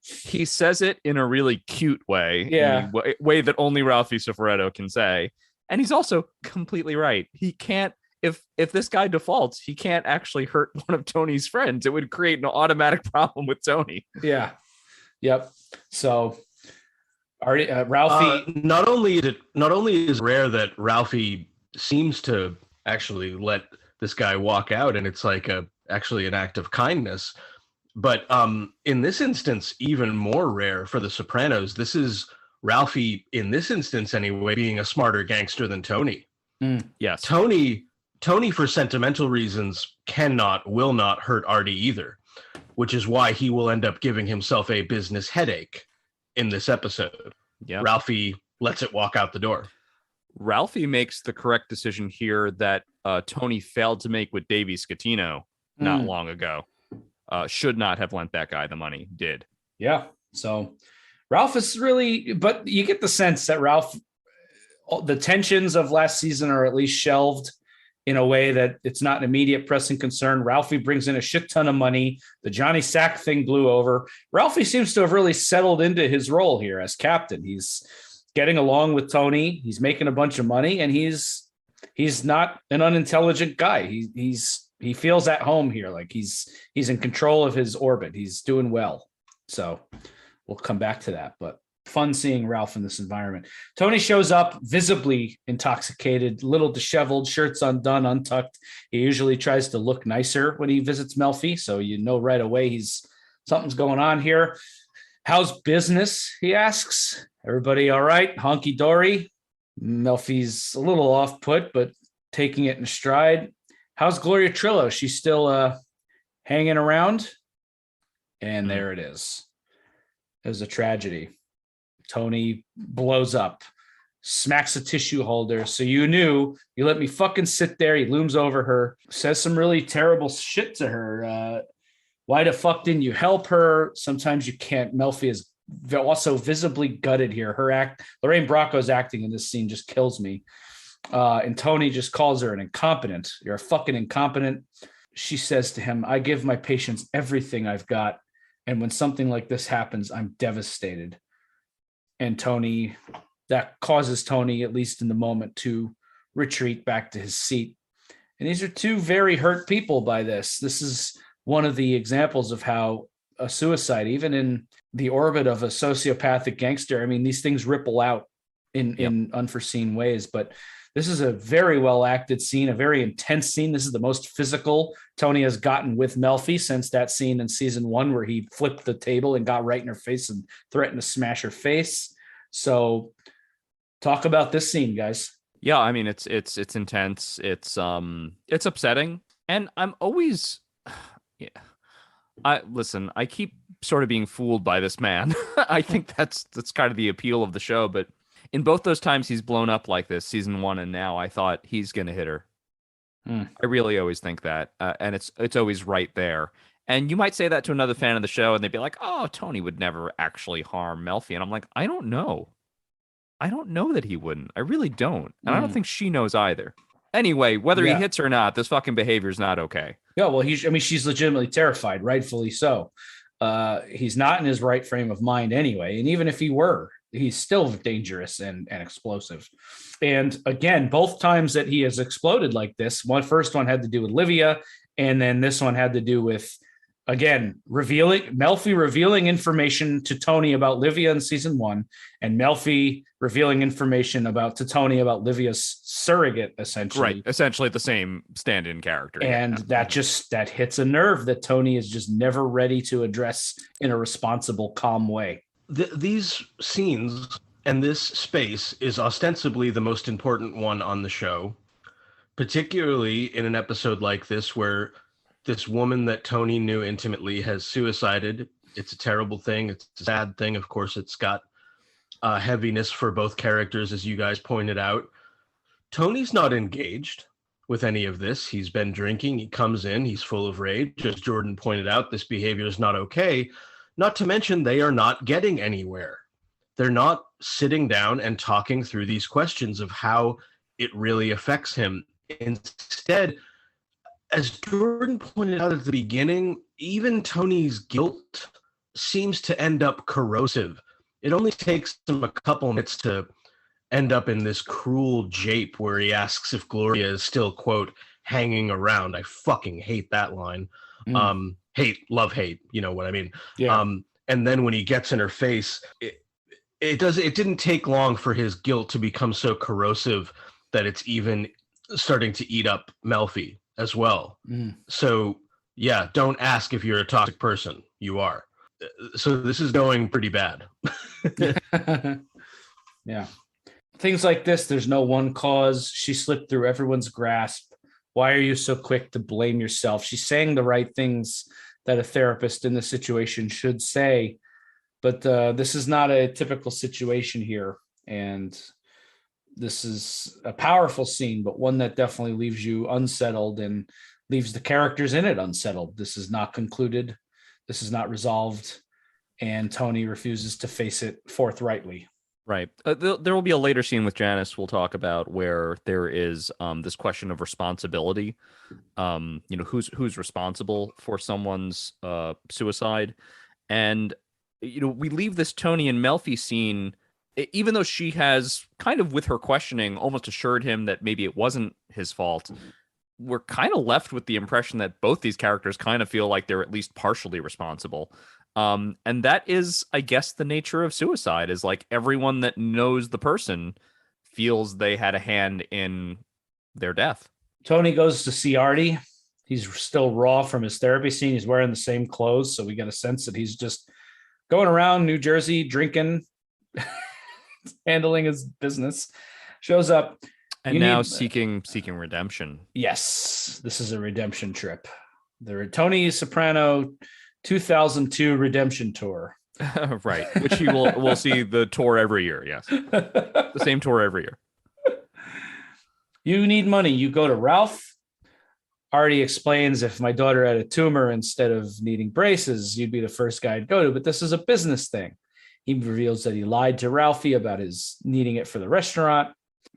He says it in a really cute way. Yeah. Way that only Ralphie Cifaretto can say. And he's also completely right. He can't, if this guy defaults, he can't actually hurt one of Tony's friends. It would create an automatic problem with Tony. Yeah. Yep. So Ralphie. Not only is it rare that Ralphie seems to actually let this guy walk out, and it's like actually an act of kindness. But in this instance, even more rare for the Sopranos. This is Ralphie, in this instance anyway, being a smarter gangster than Tony. Yes. Tony, for sentimental reasons, will not hurt Artie either, which is why he will end up giving himself a business headache in this episode. Yeah. Ralphie lets it walk out the door. Ralphie makes the correct decision here that Tony failed to make with Davey Scatino not long ago. Should not have lent that guy the money. Did. Yeah. So Ralph is really, but you get the sense that Ralph, the tensions of last season are at least shelved in a way that it's not an immediate pressing concern. Ralphie brings in a shit ton of money. The Johnny Sack thing blew over. Ralphie seems to have really settled into his role here as captain. He's getting along with Tony. He's making a bunch of money, and he's not an unintelligent guy. He feels at home here. Like he's in control of his orbit. He's doing well. So we'll come back to that, but fun seeing Ralph in this environment. Tony shows up visibly intoxicated, little disheveled, shirts undone, untucked. He usually tries to look nicer when he visits Melfi. So you know right away something's going on here. How's business? He asks. Everybody all right? Honky dory. Melfi's a little off put, but taking it in stride. How's Gloria Trillo? She's still hanging around? And there it is. It was a tragedy. Tony blows up, smacks a tissue holder. So you knew, you let me fucking sit there. He looms over her, says some really terrible shit to her. Why the fuck didn't you help her? Sometimes you can't. Melfi is also visibly gutted here. Lorraine Bracco's acting in this scene just kills me. And Tony just calls her an incompetent. You're a fucking incompetent. She says to him, I give my patients everything I've got. And when something like this happens, I'm devastated. And that causes Tony, at least in the moment, to retreat back to his seat. And these are two very hurt people by this. This is one of the examples of how a suicide, even in the orbit of a sociopathic gangster, I mean, these things ripple out in unforeseen ways. But this is a very well acted scene, a very intense scene. This is the most physical Tony has gotten with Melfi since that scene in season 1 where he flipped the table and got right in her face and threatened to smash her face. So talk about this scene, guys. Yeah, I mean, it's intense. It's upsetting. And I'm always, I keep sort of being fooled by this man. I think that's kind of the appeal of the show, but in both those times he's blown up like this, season 1 and now, I thought he's going to hit her. I really always think that. And it's always right there. And you might say that to another fan of the show and they'd be like, oh, Tony would never actually harm Melfi. And I'm like, I don't know. I don't know that he wouldn't. I really don't. And I don't think she knows either. Anyway, whether he hits or not, this fucking behavior is not okay. Yeah, well, she's legitimately terrified, rightfully so. He's not in his right frame of mind anyway. And even if he were, he's still dangerous and explosive. And again, both times that he has exploded like this, first one had to do with Livia, and then this one had to do with again, Melfi revealing information to Tony about Livia in season 1, and Melfi revealing information to Tony about Livia's surrogate, essentially. Right, essentially the same stand-in character. And that hits a nerve that Tony is just never ready to address in a responsible, calm way. These scenes and this space is ostensibly the most important one on the show, particularly in an episode like this where this woman that Tony knew intimately has suicided. It's a terrible thing. It's a sad thing. Of course, it's got heaviness for both characters, as you guys pointed out. Tony's not engaged with any of this. He's been drinking. He comes in. He's full of rage. As Jordan pointed out, this behavior is not okay. Not to mention, they are not getting anywhere. They're not sitting down and talking through these questions of how it really affects him. Instead, as Jordan pointed out at the beginning, even Tony's guilt seems to end up corrosive. It only takes him a couple minutes to end up in this cruel jape where he asks if Gloria is still, quote, hanging around. I fucking hate that line. Love hate, you know what I mean? Yeah. And then when he gets in her face, it didn't take long for his guilt to become so corrosive that it's even starting to eat up Melfi as well. So yeah, don't ask if you're a toxic person. You are. So this is going pretty bad. Yeah. Things like this, there's no one cause. She slipped through everyone's grasp. Why are you so quick to blame yourself? She's saying the right things that a therapist in this situation should say, but this is not a typical situation here. And this is a powerful scene, but one that definitely leaves you unsettled and leaves the characters in it unsettled. This is not concluded. This is not resolved. And Tony refuses to face it forthrightly. Right. There will be a later scene with Janice we'll talk about where there is this question of responsibility. Who's responsible for someone's suicide. And, we leave this Tony and Melfi scene, even though she has kind of, with her questioning, almost assured him that maybe it wasn't his fault. We're kind of left with the impression that both these characters kind of feel like they're at least partially responsible. And that is, I guess, the nature of suicide, is like everyone that knows the person feels they had a hand in their death. Tony goes to see Artie. He's still raw from his therapy scene. He's wearing the same clothes. So we get a sense that he's just going around New Jersey, drinking, handling his business. Shows up. And now seeking redemption. Yes, this is a redemption trip. The Tony Soprano 2002 redemption tour. Right, which we'll see the tour every year. Yes, the same tour every year. You need money. You go to Ralph. Artie explains, if my daughter had a tumor, instead of needing braces, you'd be the first guy I'd go to. But this is a business thing. He reveals that he lied to Ralphie about his needing it for the restaurant.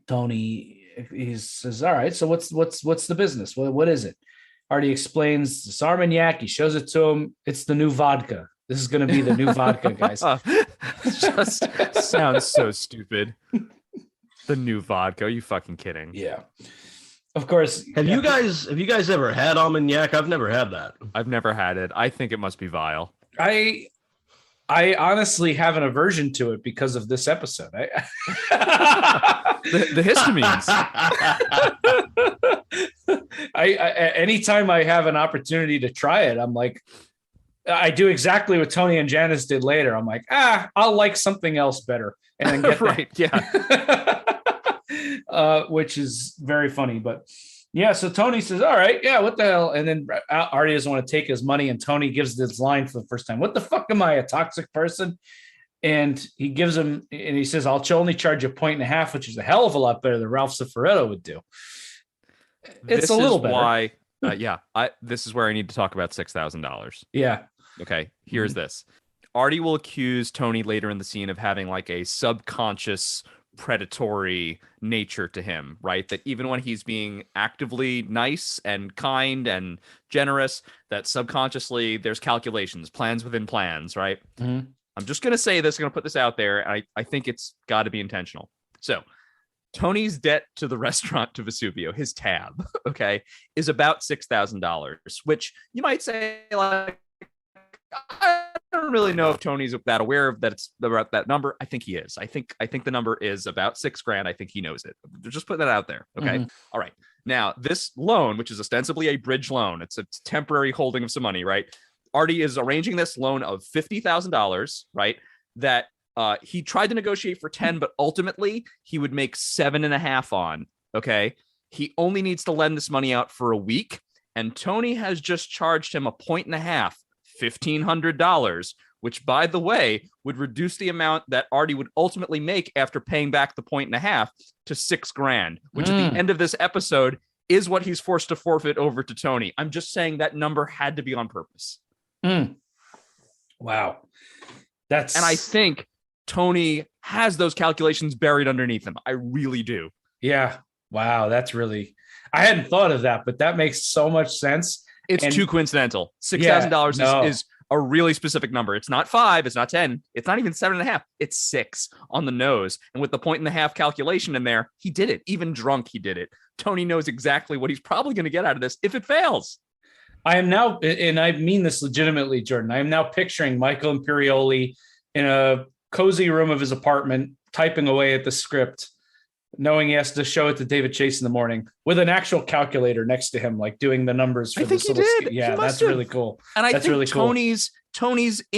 Tony, he says, all right, so what's the business? What is it? Artie explains this Armagnac. He shows it to him. It's the new vodka. This is going to be the new vodka, guys. It just sounds so stupid. The new vodka. Are you fucking kidding? Yeah. Of course. Have you guys ever had Armagnac? I've never had that. I've never had it. I think it must be vile. I honestly have an aversion to it because of this episode. The histamines. I anytime I have an opportunity to try it, I'm like, I do exactly what Tony and Janice did later. I'm like, I'll like something else better, and then get right, yeah. Which is very funny, but yeah. So Tony says, "All right, yeah, what the hell?" And then Artie doesn't want to take his money, and Tony gives this line for the first time: "What the fuck am I, a toxic person?" And he gives him, and he says, "I'll only charge you 1.5 points, which is a hell of a lot better than Ralph Cifaretto would do." It's a little better. Why? This is where I need to talk about $6,000. Yeah. Okay. Here's this. Artie will accuse Tony later in the scene of having like a subconscious predatory nature to him, right? That even when he's being actively nice and kind and generous, that subconsciously there's calculations, plans within plans, right? Mm-hmm. I'm just going to say this, going to put this out there. I think it's got to be intentional. So Tony's debt to the restaurant to Vesuvio, his tab, okay, is about $6,000, which you might say, like, I don't really know if Tony's that aware of that it's about that number. I think he is. I think the number is about $6,000. I think he knows it. Just put that out there. Okay. All right. Now, this loan, which is ostensibly a bridge loan, it's a temporary holding of some money, right? Artie is arranging this loan of $50,000, right? That he tried to negotiate for 10, but ultimately he would make 7.5 on. Okay. He only needs to lend this money out for a week. And Tony has just charged him 1.5 points, $1,500, which, by the way, would reduce the amount that Artie would ultimately make after paying back the 1.5 points to $6,000, which at the end of this episode is what he's forced to forfeit over to Tony. I'm just saying that number had to be on purpose. Wow. And I think Tony has those calculations buried underneath him. I really do. Yeah. Wow. That's really, I hadn't thought of that, but that makes so much sense. It's too coincidental. $6,000 is a really specific number. It's not 5. It's not 10. It's not even 7.5. It's 6 on the nose. And with the 1.5 calculation in there, he did it. Even drunk, he did it. Tony knows exactly what he's probably going to get out of this if it fails. I am now, and I mean this legitimately, Jordan, I am now picturing Michael Imperioli in a cozy room of his apartment, typing away at the script, knowing he has to show it to David Chase in the morning with an actual calculator next to him, like doing the numbers for this little did. Yeah, that's really cool. And I think really Tony's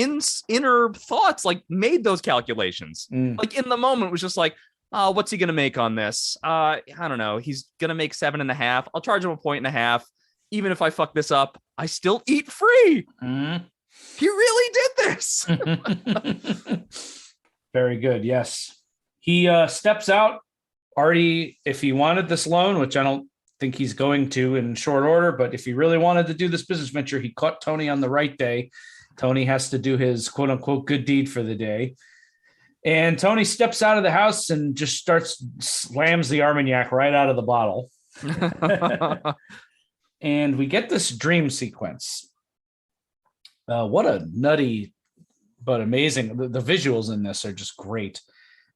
inner thoughts like made those calculations. Like in the moment it was just like, oh, what's he gonna make on this? I don't know. He's gonna make 7.5. I'll charge him 1.5 points. Even if I fuck this up, I still eat free. He really did this. Very good. Yes. He steps out. Artie, if he wanted this loan, which I don't think he's going to in short order, but if he really wanted to do this business venture, he caught Tony on the right day. Tony has to do his quote unquote good deed for the day. And Tony steps out of the house and just slams the Armagnac right out of the bottle. And we get this dream sequence. What a nutty but amazing. The visuals in this are just great.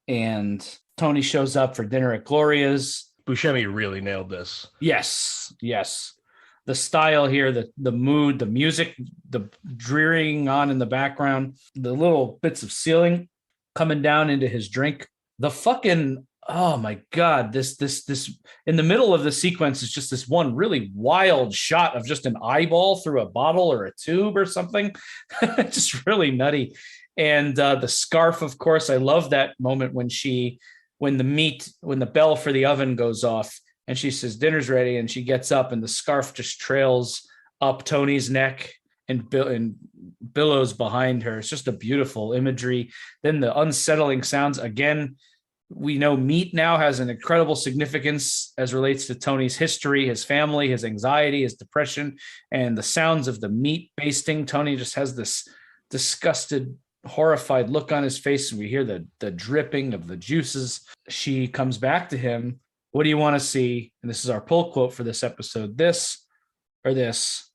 And Tony shows up for dinner at Gloria's. Buscemi really nailed this. Yes. The style here, the mood, the music, the drearing on in the background, the little bits of ceiling coming down into his drink. The fucking, oh my God, this in the middle of the sequence is just this one really wild shot of just an eyeball through a bottle or a tube or something. Just really nutty. And the scarf, of course, I love that moment when the bell for the oven goes off and she says, dinner's ready. And she gets up and the scarf just trails up Tony's neck and billows behind her. It's just a beautiful imagery. Then the unsettling sounds. Again, we know meat now has an incredible significance as relates to Tony's history, his family, his anxiety, his depression, and the sounds of the meat basting. Tony just has this disgusted, horrified look on his face, and we hear the dripping of the juices. She comes back to him. What do you want to see? And this is our pull quote for this episode: this or this.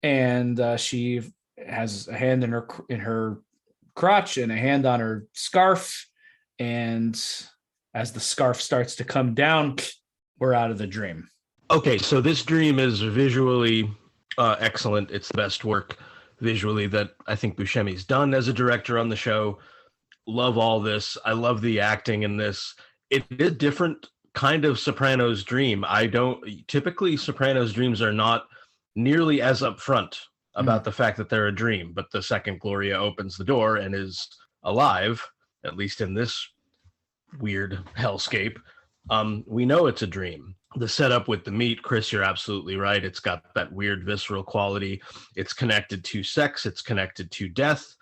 And she has a hand in her crotch and a hand on her scarf. And as the scarf starts to come down, we're out of the dream. Okay, so this dream is visually excellent. It's the best work visually that I think Buscemi's done as a director on the show. Love all this. I love the acting in this. It is a different kind of Sopranos dream. Typically Sopranos dreams are not nearly as upfront about the fact that they're a dream, but the second Gloria opens the door and is alive, at least in this weird hellscape, we know it's a dream. The setup with the meat, Chris, you're absolutely right. It's got that weird visceral quality. It's connected to sex. It's connected to death,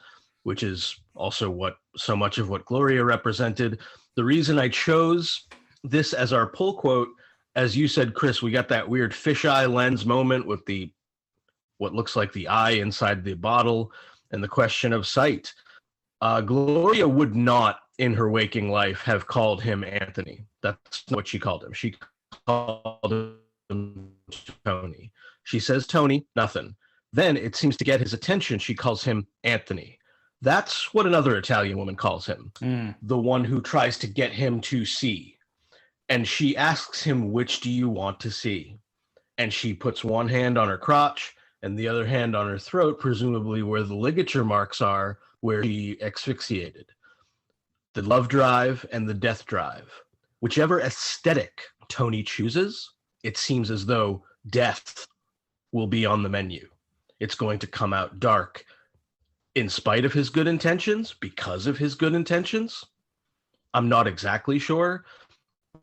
which is also so much of what Gloria represented. The reason I chose this as our pull quote, as you said, Chris, we got that weird fisheye lens moment with what looks like the eye inside the bottle and the question of sight. Gloria would not, in her waking life, have called him Anthony. That's not what she called him. She called him Tony. She says Tony, nothing. Then it seems to get his attention. She calls him Anthony. That's what another Italian woman calls him. The one who tries to get him to see. And she asks him, which do you want to see? And she puts one hand on her crotch and the other hand on her throat, presumably where the ligature marks are, where she asphyxiated. The love drive and the death drive. Whichever aesthetic Tony chooses, it seems as though death will be on the menu. It's going to come out dark in spite of his good intentions, because of his good intentions. I'm not exactly sure,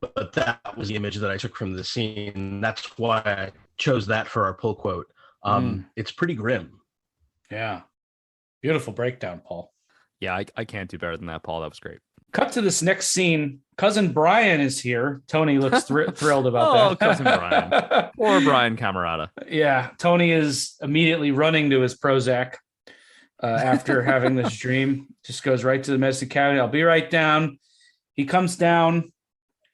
but that was the image that I took from the scene. That's why I chose that for our pull quote. It's pretty grim. Yeah. Beautiful breakdown, Paul. Yeah, I can't do better than that, Paul. That was great. Cut to this next scene. Cousin Brian is here. Tony looks thrilled about that. Oh, Cousin Brian. Poor Brian Camerata. Yeah. Tony is immediately running to his Prozac after having this dream. Just goes right to the medicine cabinet. I'll be right down. He comes down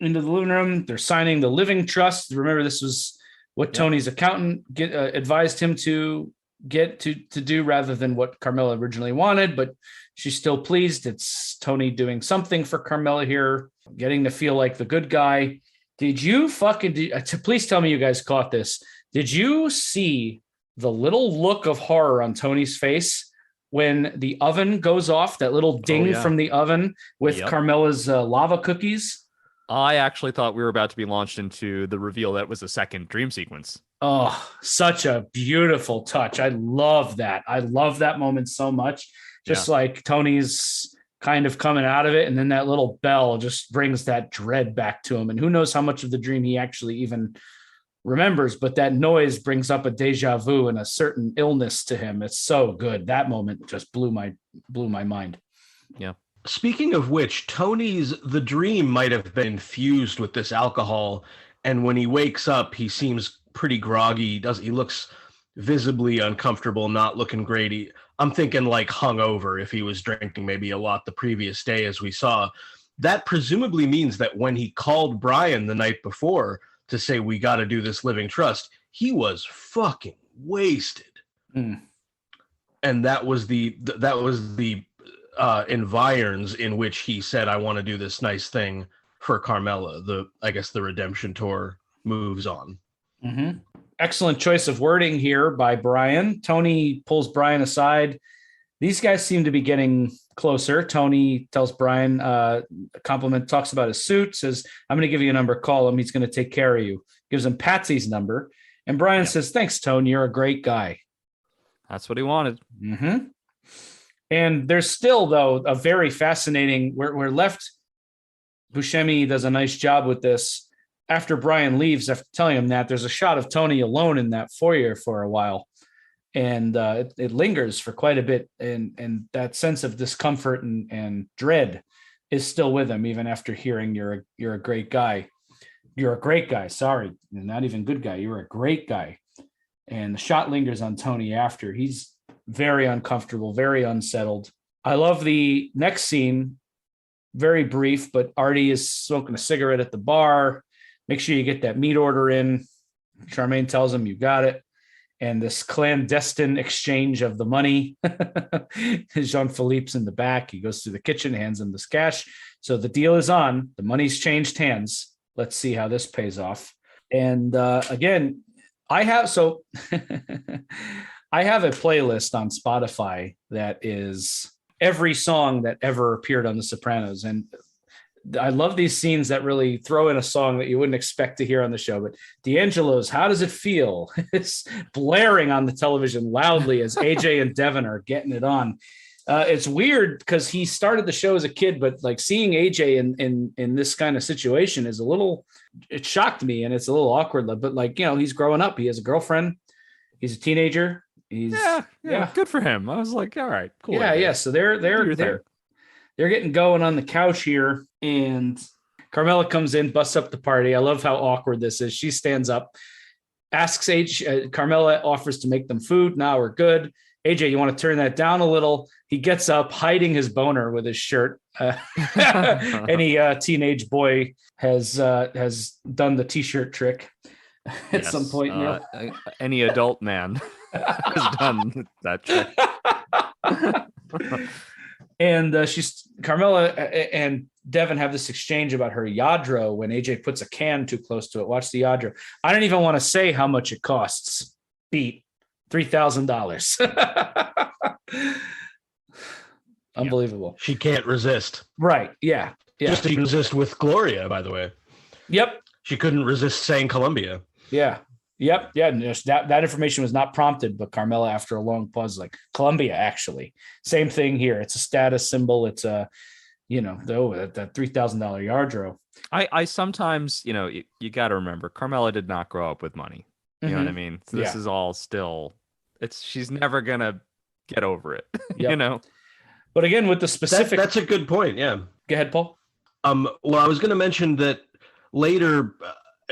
into the living room. They're signing the living trust. Remember, this was what Tony's accountant advised him to get to do rather than what Carmela originally wanted, but she's still pleased. It's Tony doing something for Carmela here, getting to feel like the good guy. Did you please tell me you guys caught this. Did you see the little look of horror on Tony's face when the oven goes off, that little ding from the oven with Carmela's lava cookies? I actually thought we were about to be launched into the reveal that was a second dream sequence. Oh, such a beautiful touch. I love that. I love that moment so much. Just like Tony's kind of coming out of it. And then that little bell just brings that dread back to him. And who knows how much of the dream he actually even remembers, but that noise brings up a deja vu and a certain illness to him. It's so good. That moment just blew my mind. Yeah. Speaking of which, the dream might have been infused with this alcohol. And when he wakes up, he seems pretty groggy. He looks visibly uncomfortable, not looking great. I'm thinking like hungover if he was drinking maybe a lot the previous day, as we saw. That presumably means that when he called Brian the night before to say, we got to do this living trust, he was fucking wasted. And that was the environs in which he said, I want to do this nice thing for Carmela. I guess the redemption tour moves on. Mm-hmm. Excellent choice of wording here by Brian. Tony pulls Brian aside. These guys seem to be getting closer. Tony tells Brian a compliment, talks about his suit, says, I'm going to give you a number, call him. He's going to take care of you. Gives him Patsy's number. And Brian says, thanks, Tony. You're a great guy. That's what he wanted. Mm-hmm. And there's still, though, a very fascinating, we're left. Buscemi does a nice job with this. After Brian leaves, after telling him that, there's a shot of Tony alone in that foyer for a while. And it lingers for quite a bit. And that sense of discomfort and dread is still with him, even after hearing you're a great guy. You're a great guy. Sorry, not even good guy. You're a great guy. And the shot lingers on Tony after. He's very uncomfortable, very unsettled. I love the next scene. Very brief, but Artie is smoking a cigarette at the bar. Make sure you get that meat order in. Charmaine tells him, you got it. And this clandestine exchange of the money. Jean-Philippe's in the back. He goes to the kitchen, hands him this cash. So the deal is on. The money's changed hands. Let's see how this pays off. And again, I have a playlist on Spotify that is every song that ever appeared on The Sopranos. And I love these scenes that really throw in a song that you wouldn't expect to hear on the show. But D'Angelo's How Does It Feel? It's blaring on the television loudly as AJ and Devin are getting it on. It's weird because he started the show as a kid, but like seeing AJ in this kind of situation is it shocked me, and it's a little awkward. But like, he's growing up. He has a girlfriend. He's a teenager. Yeah, good for him. I was like, all right, cool. Yeah. So they're getting going on the couch here, and Carmela comes in, busts up the party. I love how awkward this is. She stands up, asks Carmela offers to make them food. Now we're good. AJ, you want to turn that down a little? He gets up, hiding his boner with his shirt. Any teenage boy has done the t-shirt trick at some point. Any adult man has done that trick. And Carmela and Devin have this exchange about her Yadro when AJ puts a can too close to it. Watch the Yadro. I don't even want to say how much it costs. Beat. $3,000. Unbelievable. She can't resist. Right. Yeah. Yeah. Just to resist with Gloria, by the way. Yep. She couldn't resist saying Columbia. Yeah. Yep. Yeah. And that information was not prompted, but Carmela, after a long pause, like Columbia, actually. Same thing here. It's a status symbol. It's a, that $3,000 Yardro. I sometimes, you got to remember, Carmela did not grow up with money. You know what I mean? So this is all still, she's never going to get over it, Yep. But again, with the specific... That's a good point, yeah. Go ahead, Paul. Well, I was going to mention that later,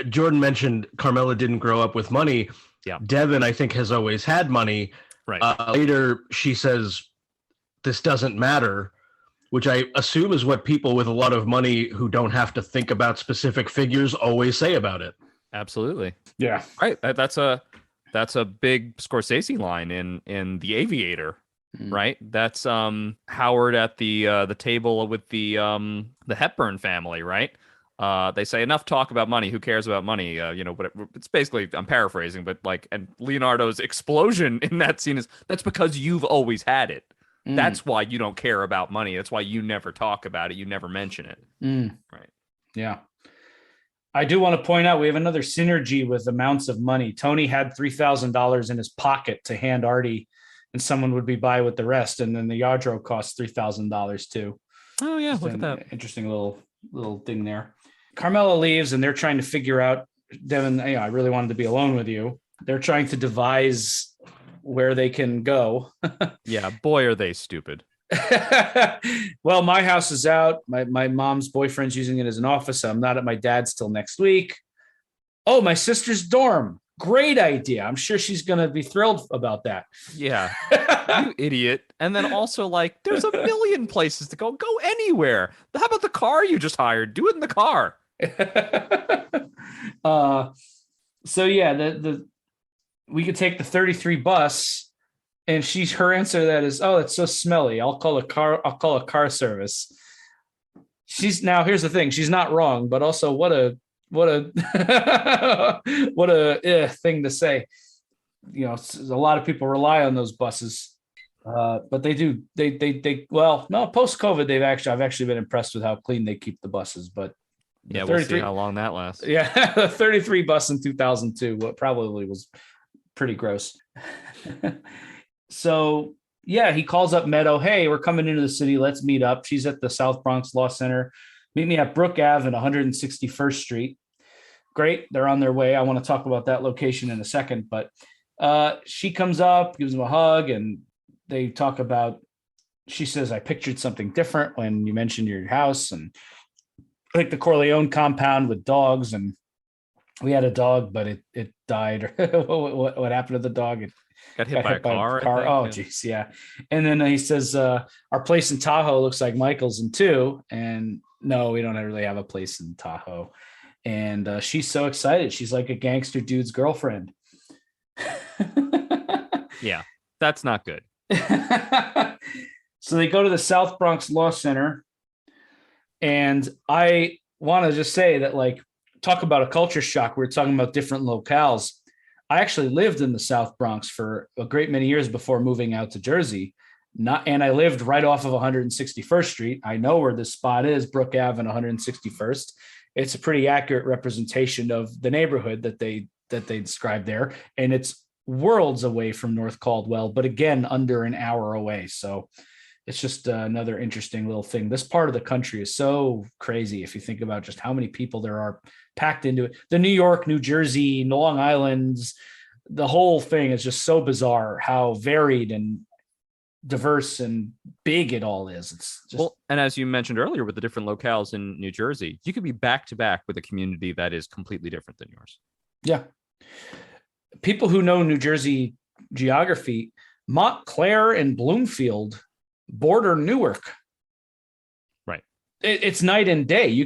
Jordan mentioned Carmela didn't grow up with money. Yeah. Devin, I think, has always had money. Right. Later, she says, this doesn't matter, which I assume is what people with a lot of money who don't have to think about specific figures always say about it. Absolutely. Yeah. Right. That's a big Scorsese line in The Aviator. Right. That's Howard at the table with the Hepburn family. Right. They say enough talk about money. Who cares about money? But it's basically, I'm paraphrasing, but and Leonardo's explosion in that scene is that's because you've always had it. That's why you don't care about money. That's why you never talk about it. You never mention it. Right. Yeah. I do want to point out we have another synergy with amounts of money. Tony had $3,000 in his pocket to hand Artie, and someone would be by with the rest. And then the Yardro costs $3,000 too. Oh yeah, Just look at that. Interesting little thing there. Carmela leaves and they're trying to figure out, Devin, I really wanted to be alone with you. They're trying to devise where they can go. Yeah, boy, are they stupid. Well, my house is out. My mom's boyfriend's using it as an office. I'm not at my dad's till next week. Oh, my sister's dorm. Great idea. I'm sure she's going to be thrilled about that. Yeah. You idiot. And then also, there's a million places to go. Go anywhere. How about the car you just hired? Do it in the car. So yeah, we could take the 33 bus, and her answer to that is, oh, it's so smelly. I'll call a car service. Here's the thing. She's not wrong, but also what a thing to say. A lot of people rely on those buses, but they do. Post COVID, I've actually been impressed with how clean they keep the buses. But yeah, we'll see how long that lasts. Yeah, the 33 bus in 2002, what probably was pretty gross. So yeah, he calls up Meadow. Hey, we're coming into the city. Let's meet up. She's at the South Bronx Law Center. Meet me at Brook Ave and 161st Street. Great. They're on their way. I want to talk about that location in a second, but she comes up, gives him a hug, and they talk about, she says, I pictured something different when you mentioned your house, and like the Corleone compound with dogs, and we had a dog, but it died. What happened to the dog? It got hit by a car. Oh, geez, yeah. And then he says, our place in Tahoe looks like Michael's in too. And no, we don't really have a place in Tahoe. And she's so excited. She's like a gangster dude's girlfriend. Yeah, that's not good. So they go to the South Bronx Law Center. And I want to just say that, talk about a culture shock. We're talking about different locales. I actually lived in the South Bronx for a great many years before moving out to Jersey. And I lived right off of 161st Street. I know where this spot is, Brook Ave and 161st. It's a pretty accurate representation of the neighborhood that they describe there. And it's worlds away from North Caldwell, but again, under an hour away. So it's just another interesting little thing. This part of the country is so crazy if you think about just how many people there are packed into it. The New York, New Jersey, Long Island's, the whole thing is just so bizarre how varied and diverse and big it all is. It's just... and as you mentioned earlier with the different locales in New Jersey, you could be back to back with a community that is completely different than yours. Yeah. People who know New Jersey geography, Montclair and Bloomfield border Newark. Right. It's night and day.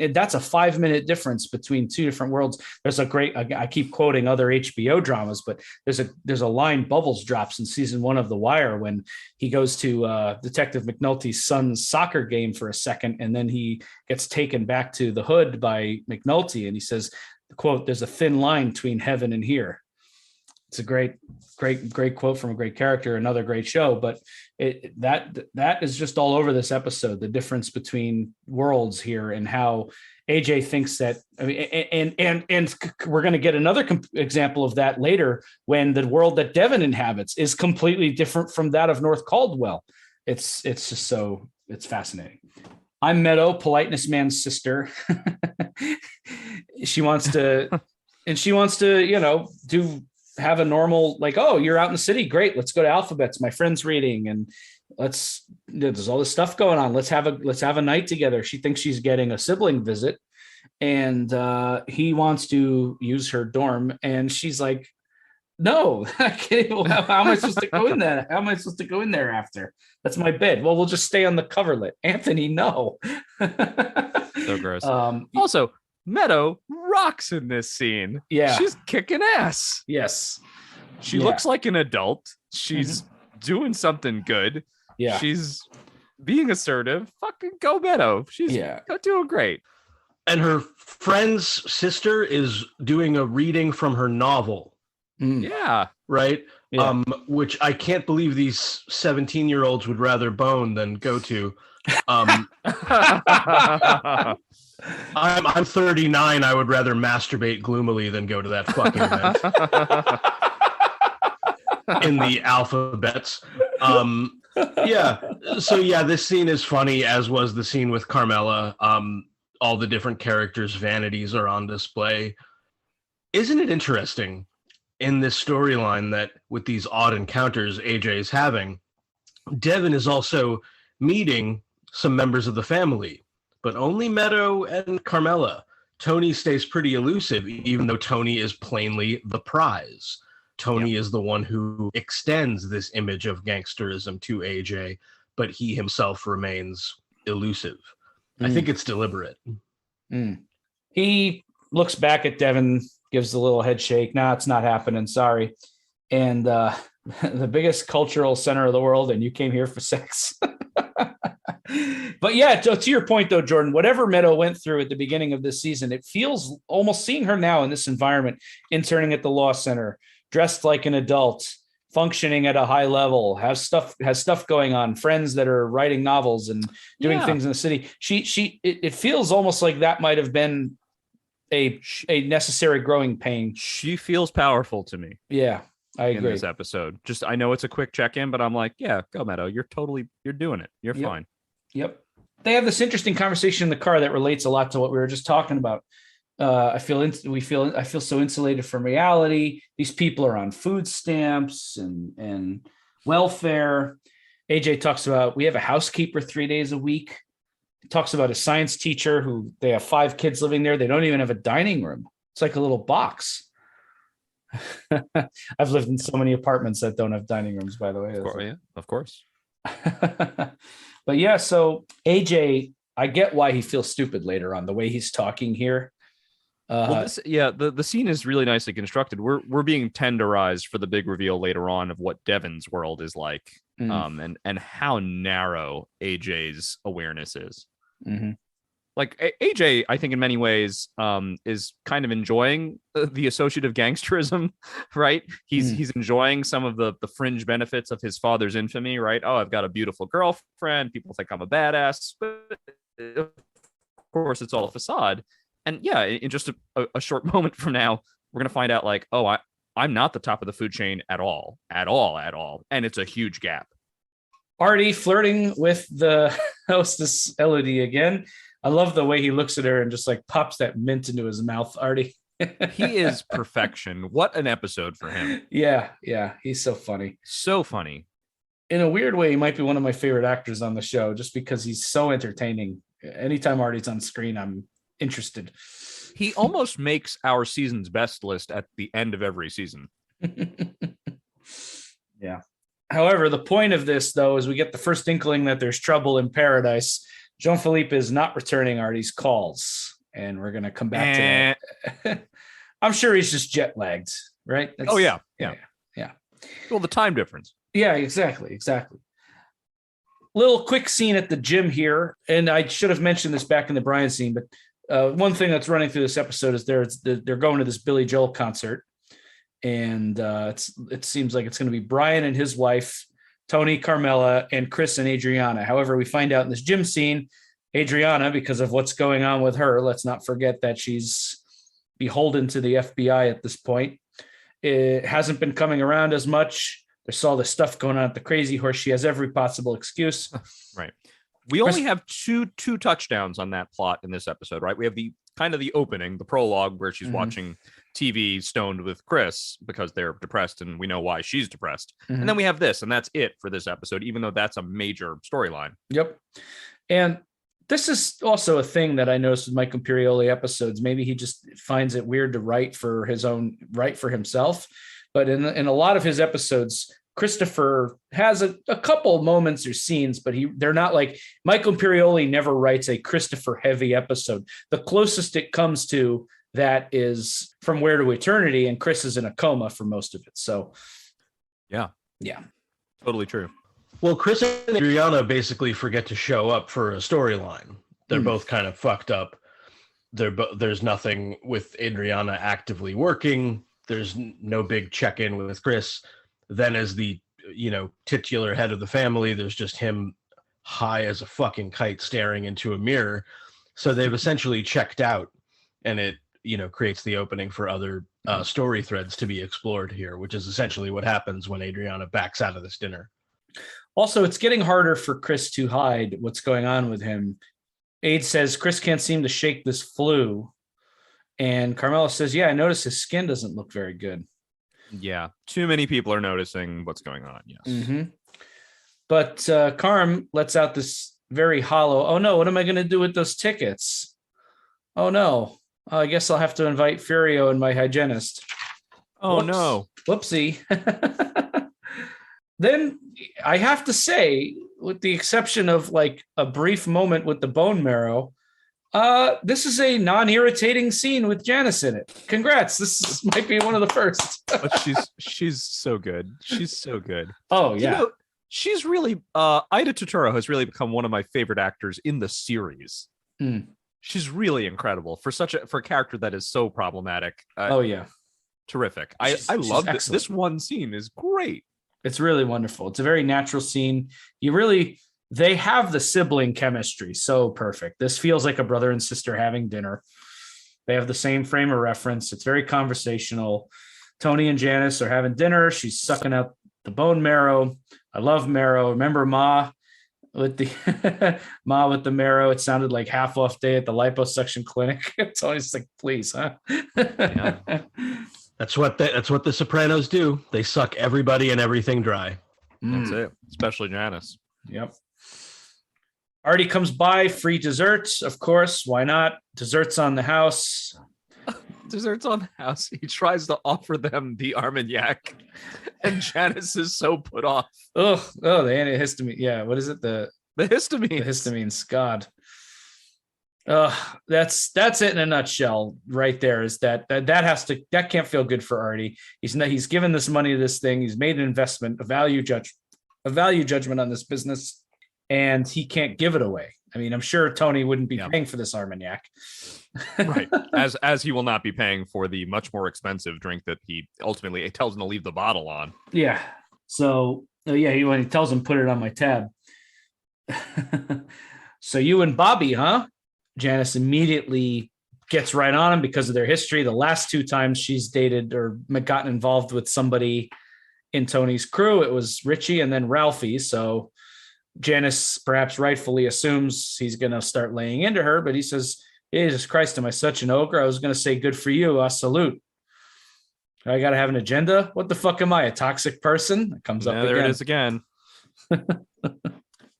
That's a 5-minute difference between two different worlds. There's a great, I keep quoting other HBO dramas, but there's a line Bubbles drops in season 1 of The Wire when he goes to Detective McNulty's son's soccer game for a second, and then he gets taken back to the hood by McNulty, and he says, quote, there's a thin line between heaven and here. It's a great quote from a great character, another great show. But that is just all over this episode. The difference between worlds here and how AJ thinks that. I mean, and we're going to get another example of that later when the world that Devin inhabits is completely different from that of North Caldwell. It's just so it's fascinating. I'm Meadow, politeness man's sister. She wants to, have a normal, like, oh, you're out in the city. Great. Let's go to Alphabets. My friend's reading, and there's all this stuff going on. Let's have a night together. She thinks she's getting a sibling visit, and he wants to use her dorm. And she's like, no, I can't. How am I supposed to go in there? How am I supposed to go in there after? That's my bed. Well, we'll just stay on the coverlet. Anthony, no. So gross. Also, Meadow rocks in this scene. Yeah. She's kicking ass. Yes. She looks like an adult. She's doing something good. Yeah. She's being assertive. Fucking go Meadow. She's doing great. And her friend's sister is doing a reading from her novel. Yeah. Right? Yeah. Which I can't believe these 17-year-olds would rather bone than go to. I'm 39. I would rather masturbate gloomily than go to that fucking event. In the Alphabets. This scene is funny, as was the scene with Carmela. All the different characters' vanities are on display. Isn't it interesting in this storyline that with these odd encounters AJ is having, Devin is also meeting some members of the family, but only Meadow and Carmela. Tony stays pretty elusive, even though Tony is plainly the prize. Tony is the one who extends this image of gangsterism to AJ, but he himself remains elusive. I think it's deliberate. He looks back at Devin, gives a little head shake. Nah, it's not happening. Sorry. And the biggest cultural center of the world, and you came here for sex. But yeah, to your point though, Jordan, whatever Meadow went through at the beginning of this season, it feels almost seeing her now in this environment, interning at the law center, dressed like an adult, functioning at a high level, has stuff going on, friends that are writing novels and doing things in the city. It feels almost like that might have been a necessary growing pain. She feels powerful to me. Yeah, I agree. In this episode, I know it's a quick check-in, but I'm like, yeah, go Meadow. You're doing it. You're fine. Yep. They have this interesting conversation in the car that relates a lot to what we were just talking about. I feel so insulated from reality. These people are on food stamps and welfare. AJ talks about, we have a housekeeper 3 days a week. He talks about a science teacher who they have 5 kids living there. They don't even have a dining room. It's like a little box. I've lived in so many apartments that don't have dining rooms, by the way. Of course. But yeah, so AJ, I get why he feels stupid later on, the way he's talking here. The scene is really nicely constructed. We're being tenderized for the big reveal later on of what Devin's world is like, and how narrow AJ's awareness is. Like AJ, I think in many ways is kind of enjoying the associative gangsterism, right? He's enjoying some of the fringe benefits of his father's infamy, right? Oh, I've got a beautiful girlfriend. People think I'm a badass, but of course it's all a facade. And yeah, in just a short moment from now, we're gonna find out like, oh, I'm not the top of the food chain at all, and it's a huge gap. Artie flirting with the hostess Elodie again. I love the way he looks at her and just like pops that mint into his mouth, Artie. He is perfection. What an episode for him. Yeah. He's so funny. So funny. In a weird way, he might be one of my favorite actors on the show just because he's so entertaining. Anytime Artie's on screen, I'm interested. He almost makes our season's best list at the end of every season. Yeah. However, the point of this, though, is we get the first inkling that there's trouble in paradise. Jean-Philippe is not returning Artie's calls, and we're going to come back to that. I'm sure he's just jet lagged, right? Yeah. Well, the time difference. Yeah, exactly. Little quick scene at the gym here, and I should have mentioned this back in the Brian scene, but one thing that's running through this episode is they're going to this Billy Joel concert, And it seems like it's going to be Brian and his wife, Tony, Carmela, and Chris and Adriana. However, we find out in this gym scene, Adriana, because of what's going on with her, let's not forget that she's beholden to the FBI at this point. It hasn't been coming around as much. There's all this stuff going on at the Crazy Horse. She has every possible excuse. Right. We only have two touchdowns on that plot in this episode, right? We have the kind of the opening, the prologue, where she's watching TV stoned with Chris because they're depressed, and we know why she's depressed. And then we have this, and that's it for this episode, even though that's a major storyline. Yep. And this is also a thing that I noticed with Mike Imperioli episodes. Maybe he just finds it weird to write for himself. But in a lot of his episodes, Christopher has a couple moments or scenes, but they're not like Michael Imperioli never writes a Christopher heavy episode. The closest it comes to that is From Where to Eternity, and Chris is in a coma for most of it. So, yeah, totally true. Well, Chris and Adriana basically forget to show up for a storyline. They're both kind of fucked up. There's nothing with Adriana actively working. There's no big check-in with Chris. Then as the, titular head of the family, there's just him high as a fucking kite staring into a mirror. So they've essentially checked out, and it, creates the opening for other story threads to be explored here, which is essentially what happens when Adriana backs out of this dinner. Also, it's getting harder for Chris to hide what's going on with him. Aide says Chris can't seem to shake this flu. And Carmela says, yeah, I noticed his skin doesn't look very good. Yeah, too many people are noticing what's going on, yes. But Carm lets out this very hollow, oh no, what am I going to do with those tickets? Oh no, I guess I'll have to invite Furio and my hygienist. Oh no. Whoopsie. Then I have to say, with the exception of like a brief moment with the bone marrow, this is a non-irritating scene with Janice in it. Congrats. This might be one of the first. But she's so good. She's so good. Oh, yeah. She's really Ida Turturro has really become one of my favorite actors in the series. She's really incredible for a character that is so problematic. Oh yeah. Terrific. I love this. This one scene is great. It's really wonderful. It's a very natural scene. They have the sibling chemistry so perfect. This feels like a brother and sister having dinner. They have the same frame of reference. It's very conversational. Tony and Janice are having dinner. She's sucking up the bone marrow. I love marrow. Remember Ma with the marrow? It sounded like half off day at the liposuction clinic. It's always like, please, huh? Yeah. That's what the Sopranos do. They suck everybody and everything dry. That's it. Especially Janice. Yep. Artie comes by, free desserts, of course. Why not? Desserts on the house. Desserts on the house. He tries to offer them the Armagnac, and Janice is so put off. The antihistamine. Yeah, what is it? The histamine. The histamines. God. That's it in a nutshell. Right there is that can't feel good for Artie. He's given this money to this thing. He's made an investment, a value judgment on this business, and he can't give it away. I mean, I'm sure Tony wouldn't be paying for this Armagnac. Right. As he will not be paying for the much more expensive drink that he ultimately tells him to leave the bottle on. Yeah. So, when he tells him, put it on my tab. So you and Bobby, huh? Janice immediately gets right on him because of their history. The last two times she's dated or gotten involved with somebody in Tony's crew, it was Richie and then Ralphie. So Janice perhaps rightfully assumes he's going to start laying into her, but he says, Jesus Christ, am I such an ogre? I was going to say, good for you. Salute. I got to have an agenda. What the fuck am I? A toxic person? It comes up again. There it is again.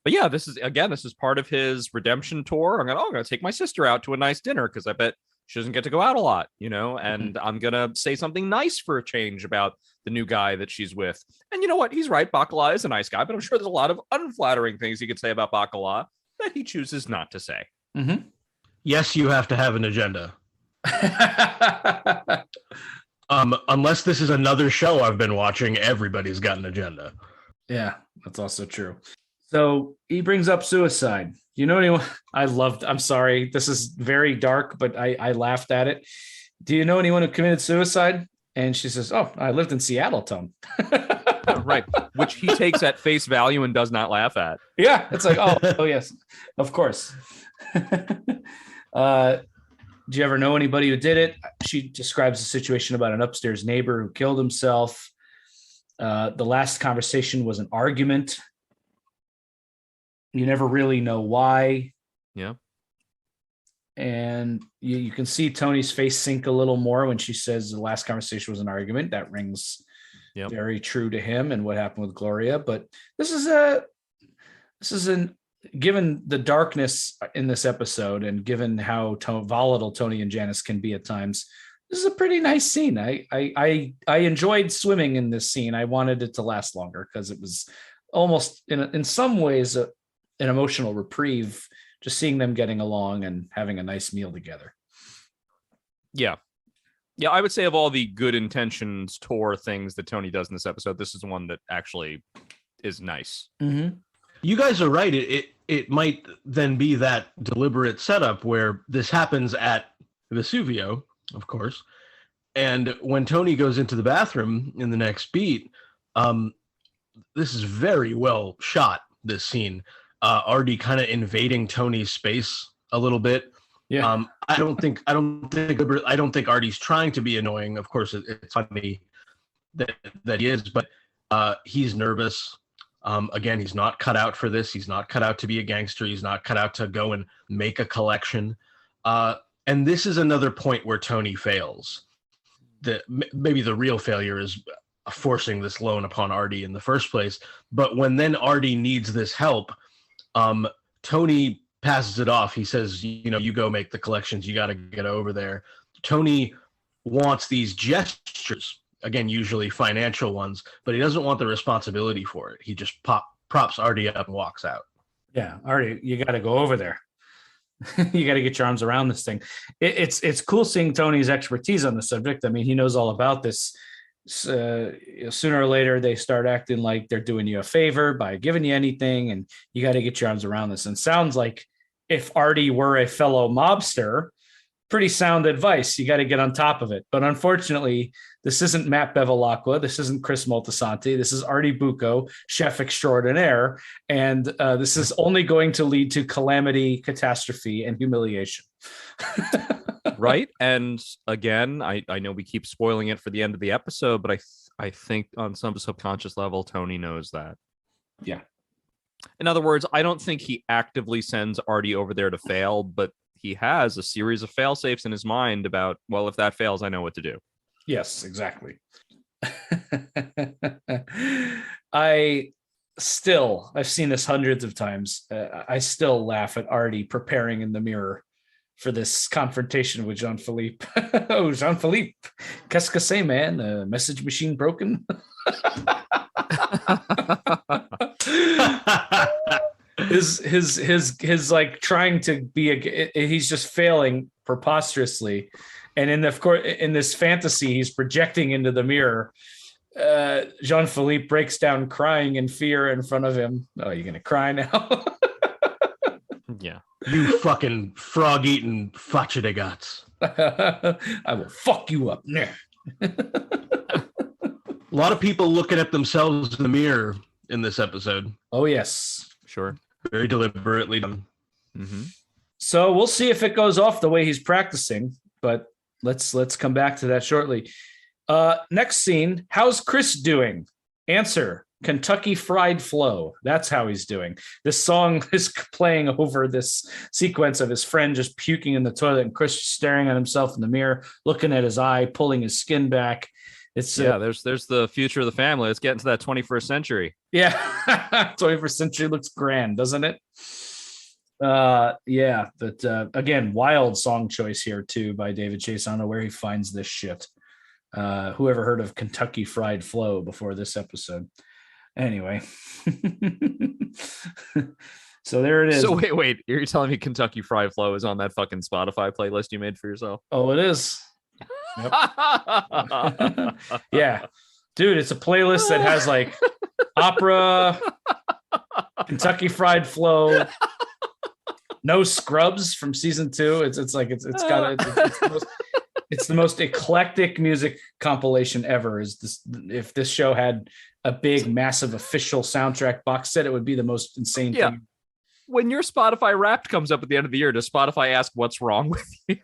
But yeah, this is part of his redemption tour. I'm going to take my sister out to a nice dinner because I bet she doesn't get to go out a lot, and I'm going to say something nice for a change about the new guy that she's with. And you know what? He's right. Bacala is a nice guy, but I'm sure there's a lot of unflattering things he could say about Bacala that he chooses not to say. Mm-hmm. Yes, you have to have an agenda. Unless this is another show I've been watching, everybody's got an agenda. Yeah, that's also true. So he brings up suicide. You know anyone? I'm sorry, this is very dark, but I laughed at it. Do you know anyone who committed suicide? And she says, "Oh, I lived in Seattle, Tom." Right. Which he takes at face value and does not laugh at. Yeah. It's like, oh yes, of course. Do you ever know anybody who did it? She describes a situation about an upstairs neighbor who killed himself. The last conversation was an argument. You never really know why. Yeah. And you can see Tony's face sink a little more when she says the last conversation was an argument. That rings very true to him and what happened with Gloria. But this is given the darkness in this episode and given how volatile Tony and Janice can be at times, this is a pretty nice scene. I enjoyed swimming in this scene. I wanted it to last longer because it was almost in some ways an emotional reprieve, just seeing them getting along and having a nice meal together. Yeah. Yeah, I would say of all the good intentions tour things that Tony does in this episode, this is one that actually is nice. Mm-hmm. You guys are right. It might then be that deliberate setup where this happens at Vesuvio, of course. And when Tony goes into the bathroom in the next beat, this is very well shot, this scene. Artie kind of invading Tony's space a little bit. Yeah. I don't think Artie's trying to be annoying. Of course, it's funny that he is, but he's nervous. Again, he's not cut out for this. He's not cut out to be a gangster. He's not cut out to go and make a collection. And this is another point where Tony fails. Maybe the real failure is forcing this loan upon Artie in the first place. But when then Artie needs this help, Tony passes it off. He says, you go make the collections. You got to get over there. Tony wants these gestures. Again, usually financial ones, but he doesn't want the responsibility for it. He just props Artie up and walks out. Yeah, Artie, you got to go over there. You got to get your arms around this thing. It's cool seeing Tony's expertise on the subject. I mean, he knows all about this. Sooner or later, they start acting like they're doing you a favor by giving you anything, and you got to get your arms around this. And sounds like if Artie were a fellow mobster, pretty sound advice. You got to get on top of it. But unfortunately, this isn't Matt Bevilacqua. This isn't Chris Moltisanti. This is Artie Bucco, chef extraordinaire. And this is only going to lead to calamity, catastrophe, and humiliation. Right. And again, I know we keep spoiling it for the end of the episode, but I think on some subconscious level, Tony knows that. Yeah. In other words, I don't think he actively sends Artie over there to fail, but he has a series of fail safes in his mind about, well, if that fails, I know what to do. Yes, exactly. I've seen this hundreds of times. I still laugh at Artie preparing in the mirror for this confrontation with Jean-Philippe. Oh, Jean-Philippe, qu'est-ce que c'est, man? A message machine broken? his like trying to be he's just failing preposterously, and in this fantasy he's projecting into the mirror. Jean-Philippe breaks down crying in fear in front of him. Oh, you're gonna cry now? Yeah. You fucking frog-eating facha de guts. I will fuck you up. A lot of people looking at themselves in the mirror in this episode. Oh, yes. Sure. Very deliberately done. Mm-hmm. So we'll see if it goes off the way he's practicing, but let's come back to that shortly. Next scene, how's Chris doing? Answer, Kentucky Fried Flow. That's how he's doing. This song is playing over this sequence of his friend just puking in the toilet and Chris staring at himself in the mirror, looking at his eye, pulling his skin back. It's there's the future of the family. Let's get into that 21st century. Yeah. 21st century looks grand, doesn't it? Yeah, but again, wild song choice here too by David Chase. I don't know where he finds this shit. Whoever heard of Kentucky Fried Flow before this episode? Anyway. So there it is. So wait, you're telling me Kentucky Fried Flow is on that fucking Spotify playlist you made for yourself? Oh, it is. Yep. Yeah, dude, it's a playlist that has like opera, Kentucky Fried Flow, No Scrubs from season 2. It's got It's the most eclectic music compilation ever. Is this? If this show had a big, massive official soundtrack box set, it would be the most insane thing. When your Spotify Wrapped comes up at the end of the year, does Spotify ask what's wrong with you?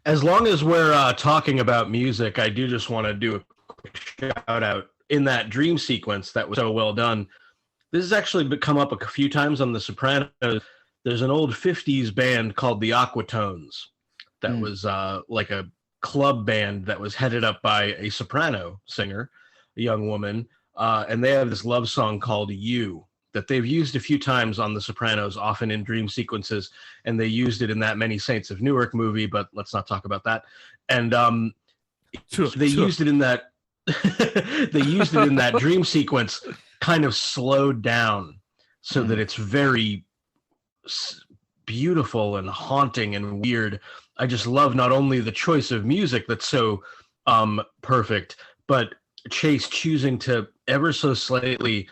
As long as we're talking about music, I do just want to do a quick shout out in that dream sequence that was so well done. This has actually come up a few times on The Sopranos. There's an old 50s band called the Aquatones that was like a club band that was headed up by a soprano singer, a young woman. And they have this love song called You that they've used a few times on The Sopranos, often in dream sequences. And they used it in that Many Saints of Newark movie, but let's not talk about that. And they used it in that they used it in that dream sequence, kind of slowed down so that it's very beautiful and haunting and weird. I just love not only the choice of music that's so perfect, but Chase choosing to ever so slightly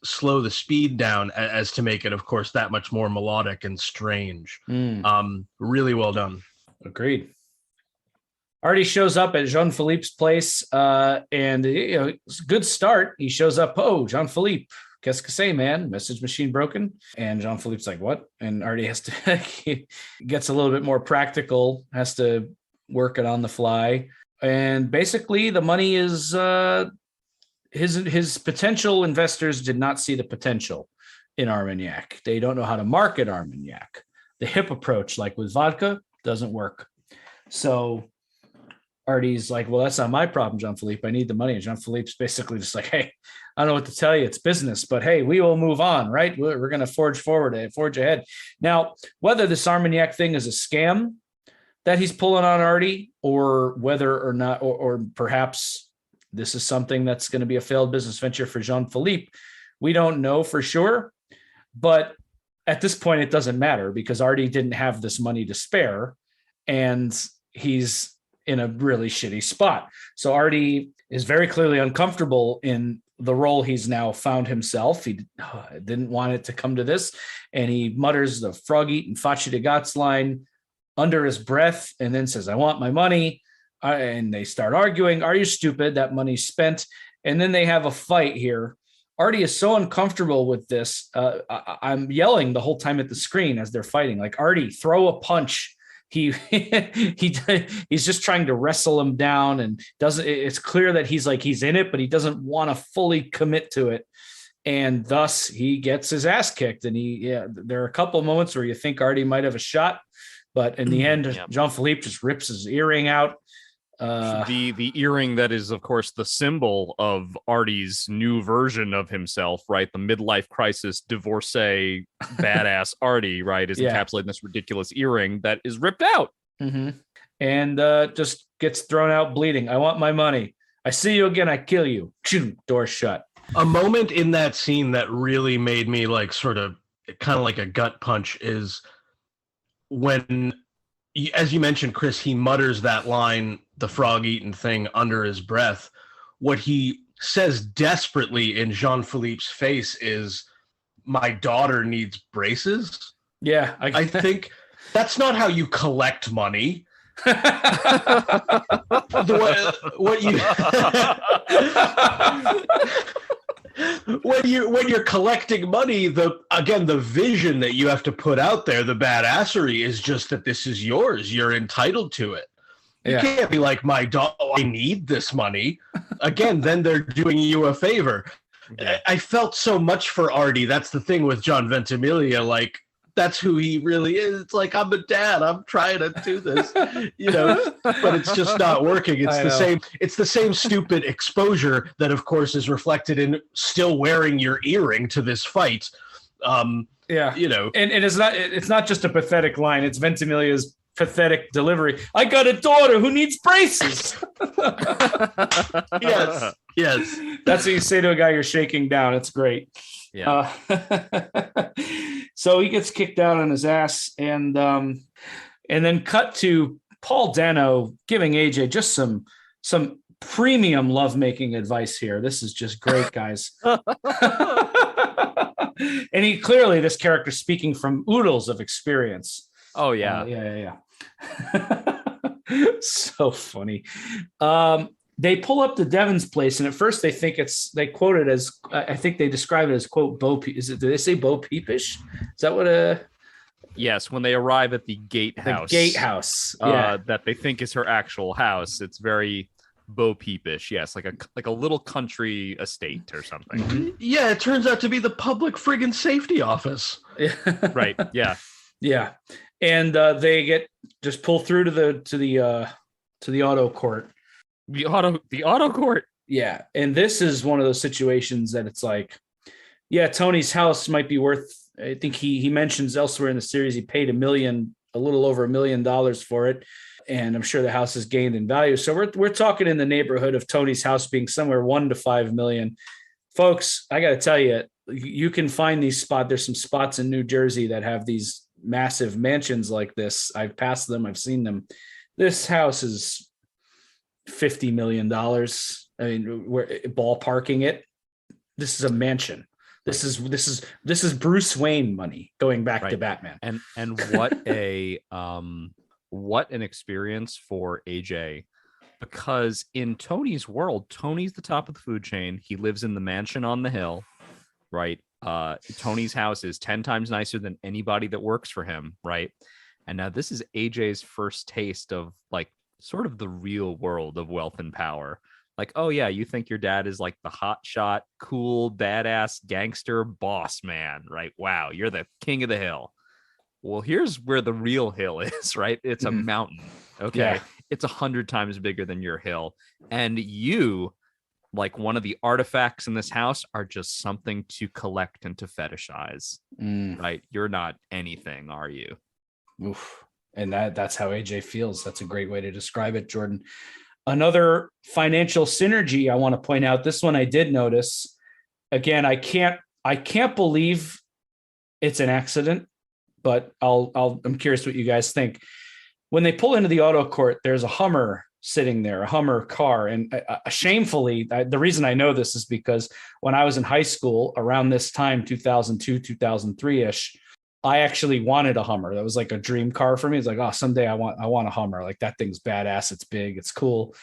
slow the speed down as to make it, of course, that much more melodic and strange. Really well done. Agreed. Artie shows up at Jean-Philippe's place, and it's a good start. He shows up. Oh, Jean-Philippe, qu'est-ce que c'est, man? Message machine broken. And Jean-Philippe's like, what? And Artie has to he gets a little bit more practical, has to work it on the fly. And basically, the money is his potential investors did not see the potential in Armagnac. They don't know how to market Armagnac. The hip approach, like with vodka, doesn't work. So Artie's like, well, that's not my problem, Jean-Philippe. I need the money. And Jean-Philippe's basically just like, hey, I don't know what to tell you. It's business, but hey, we will move on, right? We're going to forge ahead. Now, whether this Armagnac thing is a scam that he's pulling on Artie, or whether or not, or perhaps this is something that's going to be a failed business venture for Jean-Philippe, we don't know for sure. But at this point, it doesn't matter because Artie didn't have this money to spare, and he's in a really shitty spot. So Artie is very clearly uncomfortable in the role he's now found himself. He didn't want it to come to this, and he mutters the frog-eating facci de Gats line under his breath, and then says, I want my money. And they start arguing. Are you stupid? That money's spent. And then they have a fight here. Artie is so uncomfortable with this. I'm yelling the whole time at the screen as they're fighting, like, Artie, throw a punch. He's just trying to wrestle him down, and it's clear that he's in it, but he doesn't want to fully commit to it. And thus he gets his ass kicked. And there are a couple of moments where you think Artie might have a shot, but in the end, Jean-Philippe just rips his earring out. The earring that is, of course, the symbol of Artie's new version of himself, right? The midlife crisis, divorcee, badass Artie, right? Is encapsulated in this ridiculous earring that is ripped out. Mm-hmm. And just gets thrown out bleeding. I want my money. I see you again, I kill you. Door shut. A moment in that scene that really made me like sort of kind of like a gut punch is when, as you mentioned, Chris, he mutters that line, the frog-eaten thing, under his breath. What he says desperately in Jean-Philippe's face is, my daughter needs braces. Yeah. I think that's not how you collect money. What you when you're collecting money, the vision that you have to put out there, the badassery, is just that this is yours. You're entitled to it. You can't be like, my dog, I need this money. Again, then they're doing you a favor. Yeah. I felt so much for Artie. That's the thing with John Ventimiglia. Like, that's who he really is. It's like, I'm a dad. I'm trying to do this, but it's just not working. It's the same stupid exposure that, of course, is reflected in still wearing your earring to this fight. And it's not just a pathetic line. It's Ventimiglia's pathetic delivery. I got a daughter who needs braces. Yes. That's what you say to a guy you're shaking down. It's great. Yeah. So he gets kicked out on his ass, and then cut to Paul Dano giving AJ just some premium lovemaking advice here. This is just great, guys. And this character speaking from oodles of experience. Oh yeah. Yeah. So funny. They pull up to Devin's place, and at first they quote it as, I think they describe it as, quote, do they say Bo Peepish? Is that what Yes, when they arrive at the gatehouse. The gatehouse. Yeah. That they think is her actual house. It's very Bo Peepish. Yes, like a little country estate or something. Mm-hmm. Yeah, it turns out to be the public friggin' safety office. Right. Yeah. Yeah. And they get just pulled through to the auto court. The auto court. Yeah. And this is one of those situations that it's like, yeah, Tony's house might be worth, I think he mentions elsewhere in the series, he paid a little over $1 million for it. And I'm sure the house has gained in value. So we're talking in the neighborhood of Tony's house being somewhere $1 to $5 million. Folks, I got to tell you, you can find these spots. There's some spots in New Jersey that have these massive mansions like this. I've passed them. I've seen them. This house is $50 million. I mean, we're ballparking it. This is a mansion. This is Bruce Wayne money going back to Batman. And what an experience for AJ, because in Tony's world, Tony's the top of the food chain. He lives in the mansion on the hill, right? Tony's house is 10 times nicer than anybody that works for him, right? And now this is AJ's first taste of like sort of the real world of wealth and power. Like, oh yeah, you think your dad is like the hot shot, cool, badass gangster boss man, right? Wow, you're the king of the hill. Well, here's where the real hill is, right? It's a mountain. Okay. Yeah. It's 100 times bigger than your hill. And you, like one of the artifacts in this house, are just something to collect and to fetishize, right? You're not anything, are you? Oof. And that's how AJ feels. That's a great way to describe it, Jordan. Another financial synergy I want to point out. This one I did notice. Again, I can't believe it's an accident, but I'm curious what you guys think. When they pull into the auto court, there's a Hummer sitting there, a Hummer car. And shamefully, the reason I know this is because when I was in high school around this time, 2002, 2003-ish, I actually wanted a Hummer. That was like a dream car for me. It's like, oh, someday I want a Hummer. Like that thing's badass. It's big. It's cool.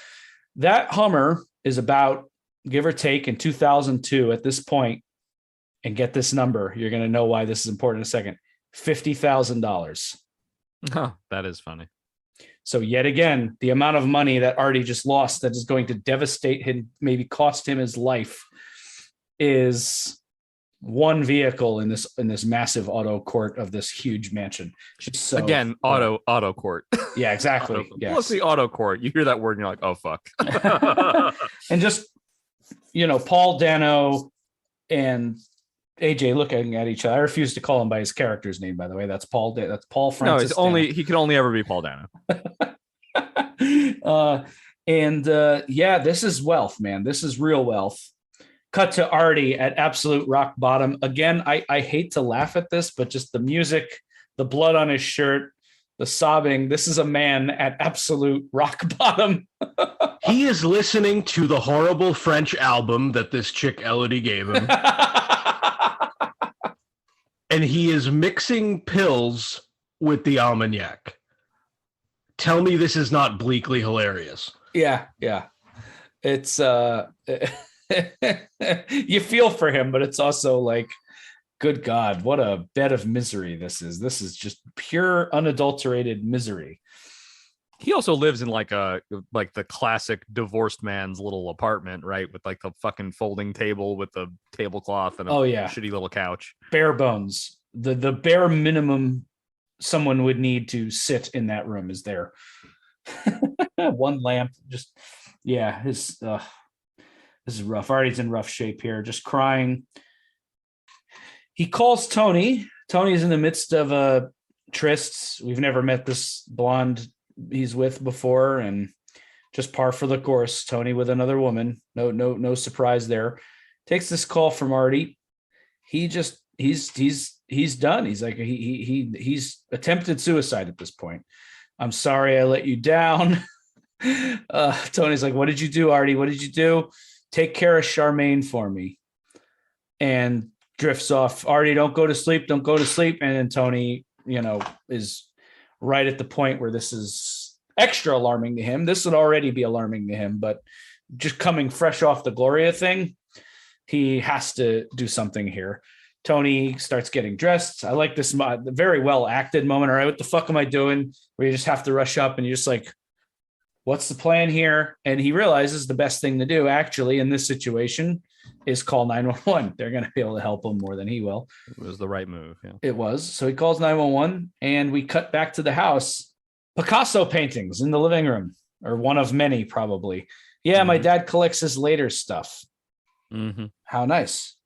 That Hummer is about, give or take, in 2002 at this point, and get this number. You're going to know why this is important in a second. $50,000. Oh, that is funny. So yet again, the amount of money that Artie just lost that is going to devastate him, maybe cost him his life, is one vehicle in this massive auto court of this huge mansion. So, again, auto court. Yeah, exactly. Yes. What's the auto court? You hear that word and you're like, oh fuck. And just, Paul Dano and AJ looking at each other. I refuse to call him by his character's name, by the way. That's Paul. That's Paul Francis. No, he can only ever be Paul Dano. Yeah, this is wealth, man. This is real wealth. Cut to Artie at absolute rock bottom. Again, I hate to laugh at this, but just the music, the blood on his shirt, the sobbing. This is a man at absolute rock bottom. He is listening to the horrible French album that this chick Elodie gave him. And he is mixing pills with the Armagnac. Tell me this is not bleakly hilarious. Yeah. It's you feel for him, but it's also like, good God, what a bed of misery this is. This is just pure unadulterated misery. He also lives in like the classic divorced man's little apartment, right? With like the fucking folding table with the tablecloth and a shitty little couch. Bare bones. The bare minimum someone would need to sit in that room is there. One lamp, just this is rough. Artie's in rough shape here, just crying. He calls Tony. Tony's in the midst of a tryst. We've never met this blonde he's with before, and just par for the course. Tony with another woman. No surprise there. Takes this call from Artie. He's done. He's like he's attempted suicide at this point. I'm sorry I let you down. Tony's like, what did you do, Artie? What did you do? Take care of Charmaine for me. And drifts off. Artie, don't go to sleep. Don't go to sleep. And then Tony, is right at the point where this is extra alarming to him. This would already be alarming to him, but just coming fresh off the Gloria thing, he has to do something here. Tony starts getting dressed. I like this very well acted moment. All right, what the fuck am I doing? Where you just have to rush up and you're just like, what's the plan here? And he realizes the best thing to do actually in this situation is call 911. They're going to be able to help him more than he will. It was the right move. Yeah, it was. So he calls 911 and we cut back to the house. Picasso paintings in the living room, or one of many probably. Yeah, my dad collects his later stuff. How nice.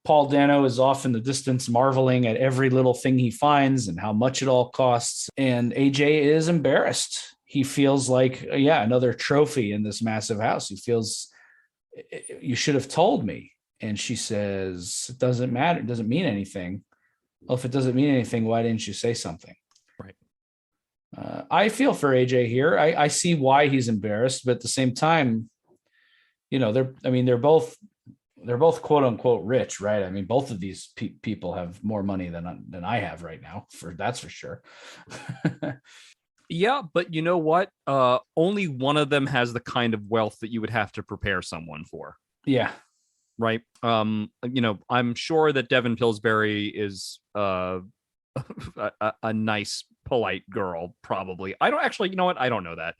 Paul Dano is off in the distance marveling at every little thing he finds and how much it all costs. And AJ is embarrassed. He feels like, another trophy in this massive house. He feels, you should have told me. And she says, it doesn't matter. It doesn't mean anything. Well, if it doesn't mean anything, why didn't you say something? Right. I feel for AJ here. I see why he's embarrassed, but at the same time, they're both quote unquote rich, right? I mean, both of these people have more money than I have right now, that's for sure. Yeah, but you know what? Only one of them has the kind of wealth that you would have to prepare someone for. Yeah. Right. I'm sure that Devin Pillsbury is a nice, polite girl, probably. I don't actually, you know what? I don't know that.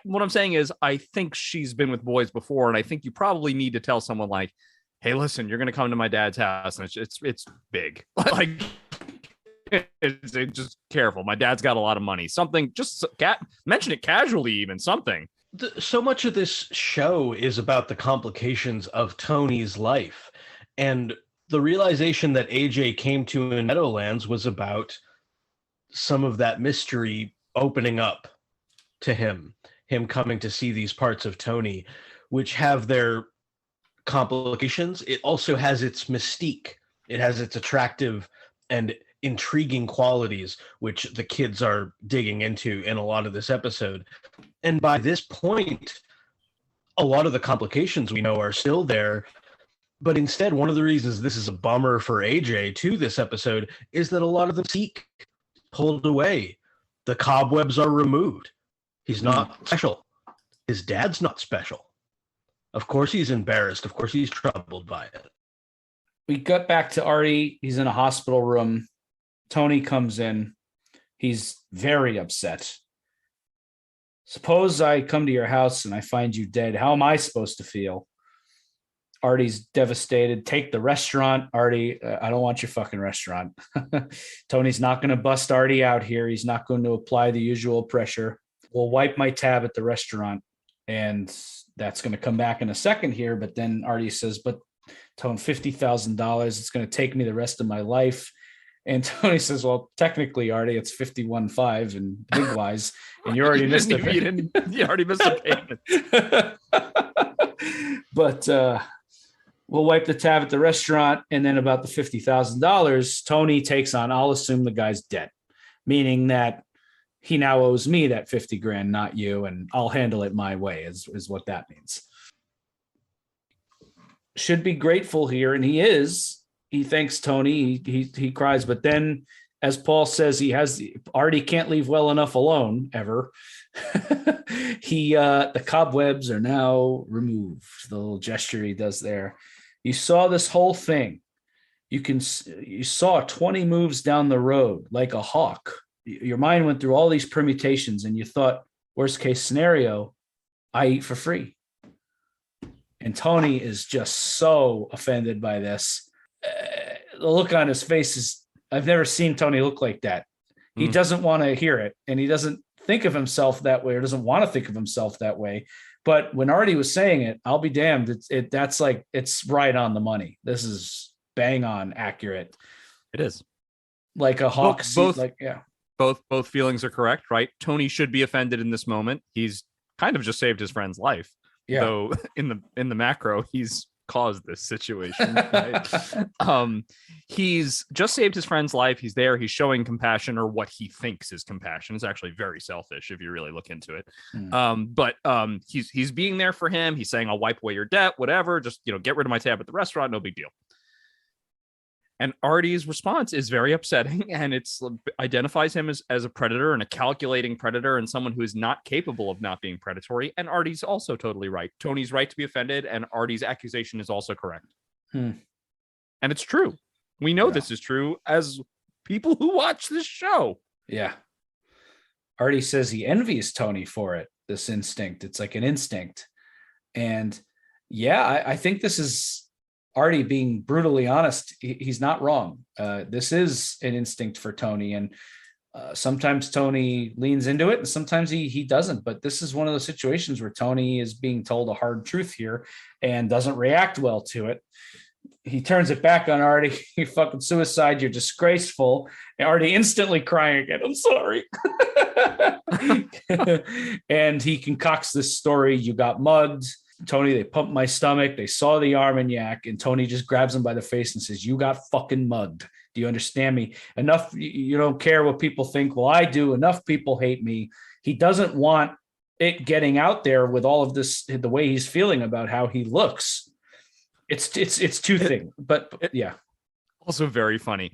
What I'm saying is, I think she's been with boys before, and I think you probably need to tell someone like, "Hey, listen, you're going to come to my dad's house, and it's big. Like, it's just careful. My dad's got a lot of money. Something, just mention it casually, even something." So much of this show is about the complications of Tony's life, and the realization that AJ came to in Meadowlands was about some of that mystery opening up to him coming to see these parts of Tony, which have their complications. It also has its mystique. It has its attractive and intriguing qualities, which the kids are digging into in a lot of this episode. And by this point, a lot of the complications we know are still there. But instead, one of the reasons this is a bummer for AJ to this episode is that a lot of the mystique pulled away. The cobwebs are removed. He's not special. His dad's not special. Of course he's embarrassed. Of course he's troubled by it. We got back to Artie. He's in a hospital room. Tony comes in. He's very upset. Suppose I come to your house and I find you dead. How am I supposed to feel? Artie's devastated. Take the restaurant. Artie, I don't want your fucking restaurant. Tony's not going to bust Artie out here. He's not going to apply the usual pressure. We'll wipe my tab at the restaurant, and that's going to come back in a second here. But then Artie says, but Tone, $50,000. It's going to take me the rest of my life. And Tony says, well, technically, Artie, it's 51.5 and big wise, and you already missed it. You already missed a payment. But we'll wipe the tab at the restaurant, and then about the $50,000, Tony takes on, I'll assume the guy's dead, meaning that he now owes me that 50 grand, not you, and I'll handle it my way is what that means. Should be grateful here, and he is. He thanks Tony. He cries, but then, as Paul says, Artie can't leave well enough alone ever. The cobwebs are now removed. The little gesture he does there. You saw this whole thing. You saw 20 moves down the road like a hawk. Your mind went through all these permutations, and you thought, worst case scenario, I eat for free. And Tony is just so offended by this. The look on his face is, I've never seen Tony look like that. He doesn't want to hear it, and he doesn't think of himself that way, or doesn't want to think of himself that way. But when Artie was saying it, I'll be damned. That's like, it's right on the money. This is bang on accurate. It is like a hawk. Both feelings are correct, right? Tony should be offended in this moment. He's kind of just saved his friend's life. Yeah. Though in the macro, he's caused this situation. Right? He's just saved his friend's life. He's there. He's showing compassion, or what he thinks is compassion. It's actually very selfish if you really look into it. But he's being there for him. He's saying, "I'll wipe away your debt, whatever. Just get rid of my tab at the restaurant. No big deal." And Artie's response is very upsetting, and it's identifies him as a predator and a calculating predator and someone who is not capable of not being predatory. And Artie's also totally right. Tony's right to be offended, and Artie's accusation is also correct. And it's true. We know this is true as people who watch this show. Yeah. Artie says he envies Tony for it, this instinct. It's like an instinct. And yeah, I think this is Artie being brutally honest. He's not wrong. This is an instinct for Tony. And sometimes Tony leans into it and sometimes he doesn't. But this is one of those situations where Tony is being told a hard truth here and doesn't react well to it. He turns it back on Artie. You fucking suicide. You're disgraceful. And Artie instantly crying again. I'm sorry. And he concocts this story. You got mugged. Tony, they pumped my stomach. They saw the Armagnac, and Tony just grabs him by the face and says, you got fucking mugged. Do you understand me? Enough. You don't care what people think. Well, I do. Enough people hate me. He doesn't want it getting out there with all of this, the way he's feeling about how he looks. It's two things, but yeah. Also very funny.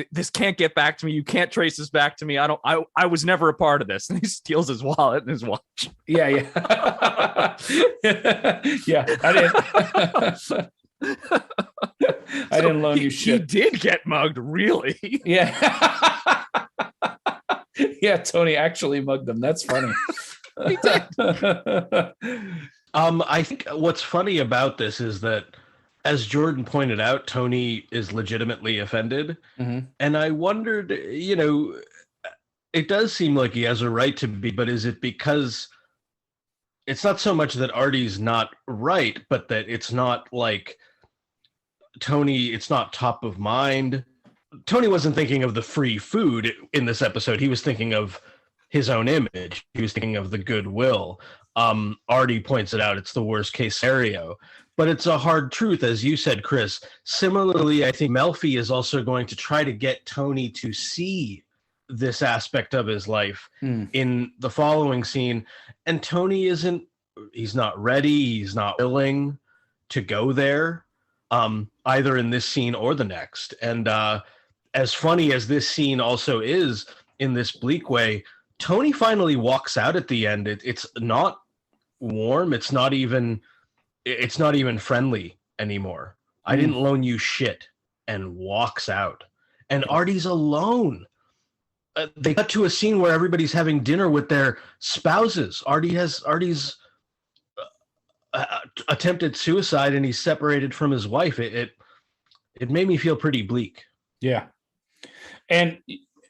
This can't get back to me. You can't trace this back to me. I was never a part of this. And he steals his wallet and his watch. Yeah. Yeah. I didn't loan you shit. He did get mugged, really. Yeah. Yeah, Tony actually mugged him. That's funny. He did. I think what's funny about this is that, as Jordan pointed out, Tony is legitimately offended. Mm-hmm. And I wondered, it does seem like he has a right to be, but is it because it's not so much that Artie's not right, but that it's not like Tony, it's not top of mind. Tony wasn't thinking of the free food in this episode. He was thinking of his own image. He was thinking of the goodwill. Artie points it out. It's the worst case scenario, but it's a hard truth, as you said, Chris. Similarly, I think Melfi is also going to try to get Tony to see this aspect of his life in the following scene. And Tony he's not ready. He's not willing to go there, either in this scene or the next. And as funny as this scene also is in this bleak way, Tony finally walks out at the end. It's not warm. It's not even friendly anymore. I didn't loan you shit, and walks out. And Artie's alone. They cut to a scene where everybody's having dinner with their spouses. Artie's attempted suicide, and he's separated from his wife. It made me feel pretty bleak. Yeah. And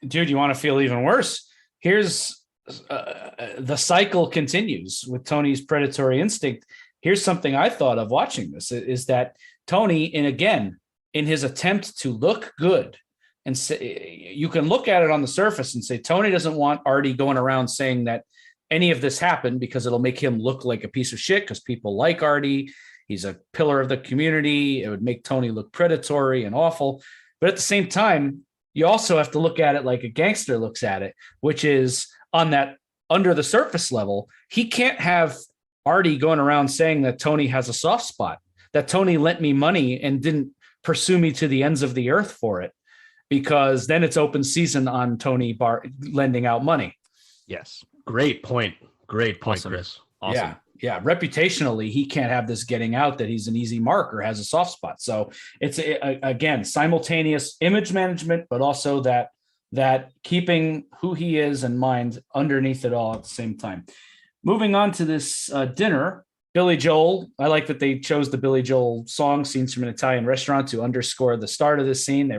dude, you want to feel even worse? Here's the cycle continues with Tony's predatory instinct. Here's something I thought of watching this is that Tony, and again, in his attempt to look good, and say, you can look at it on the surface and say, Tony doesn't want Artie going around saying that any of this happened because it'll make him look like a piece of shit because people like Artie. He's a pillar of the community. It would make Tony look predatory and awful. But at the same time, you also have to look at it like a gangster looks at it, which is on that under the surface level. He can't have Artie going around saying that Tony has a soft spot, that Tony lent me money and didn't pursue me to the ends of the earth for it, because then it's open season on Tony lending out money. Yes. Great point. Awesome. Chris. Awesome. Yeah. Reputationally, he can't have this getting out that he's an easy mark or has a soft spot. So it's again, simultaneous image management, but also that keeping who he is in mind underneath it all at the same time. Moving on to this dinner, Billy Joel. I like that they chose the Billy Joel song, Scenes from an Italian Restaurant, to underscore the start of this scene.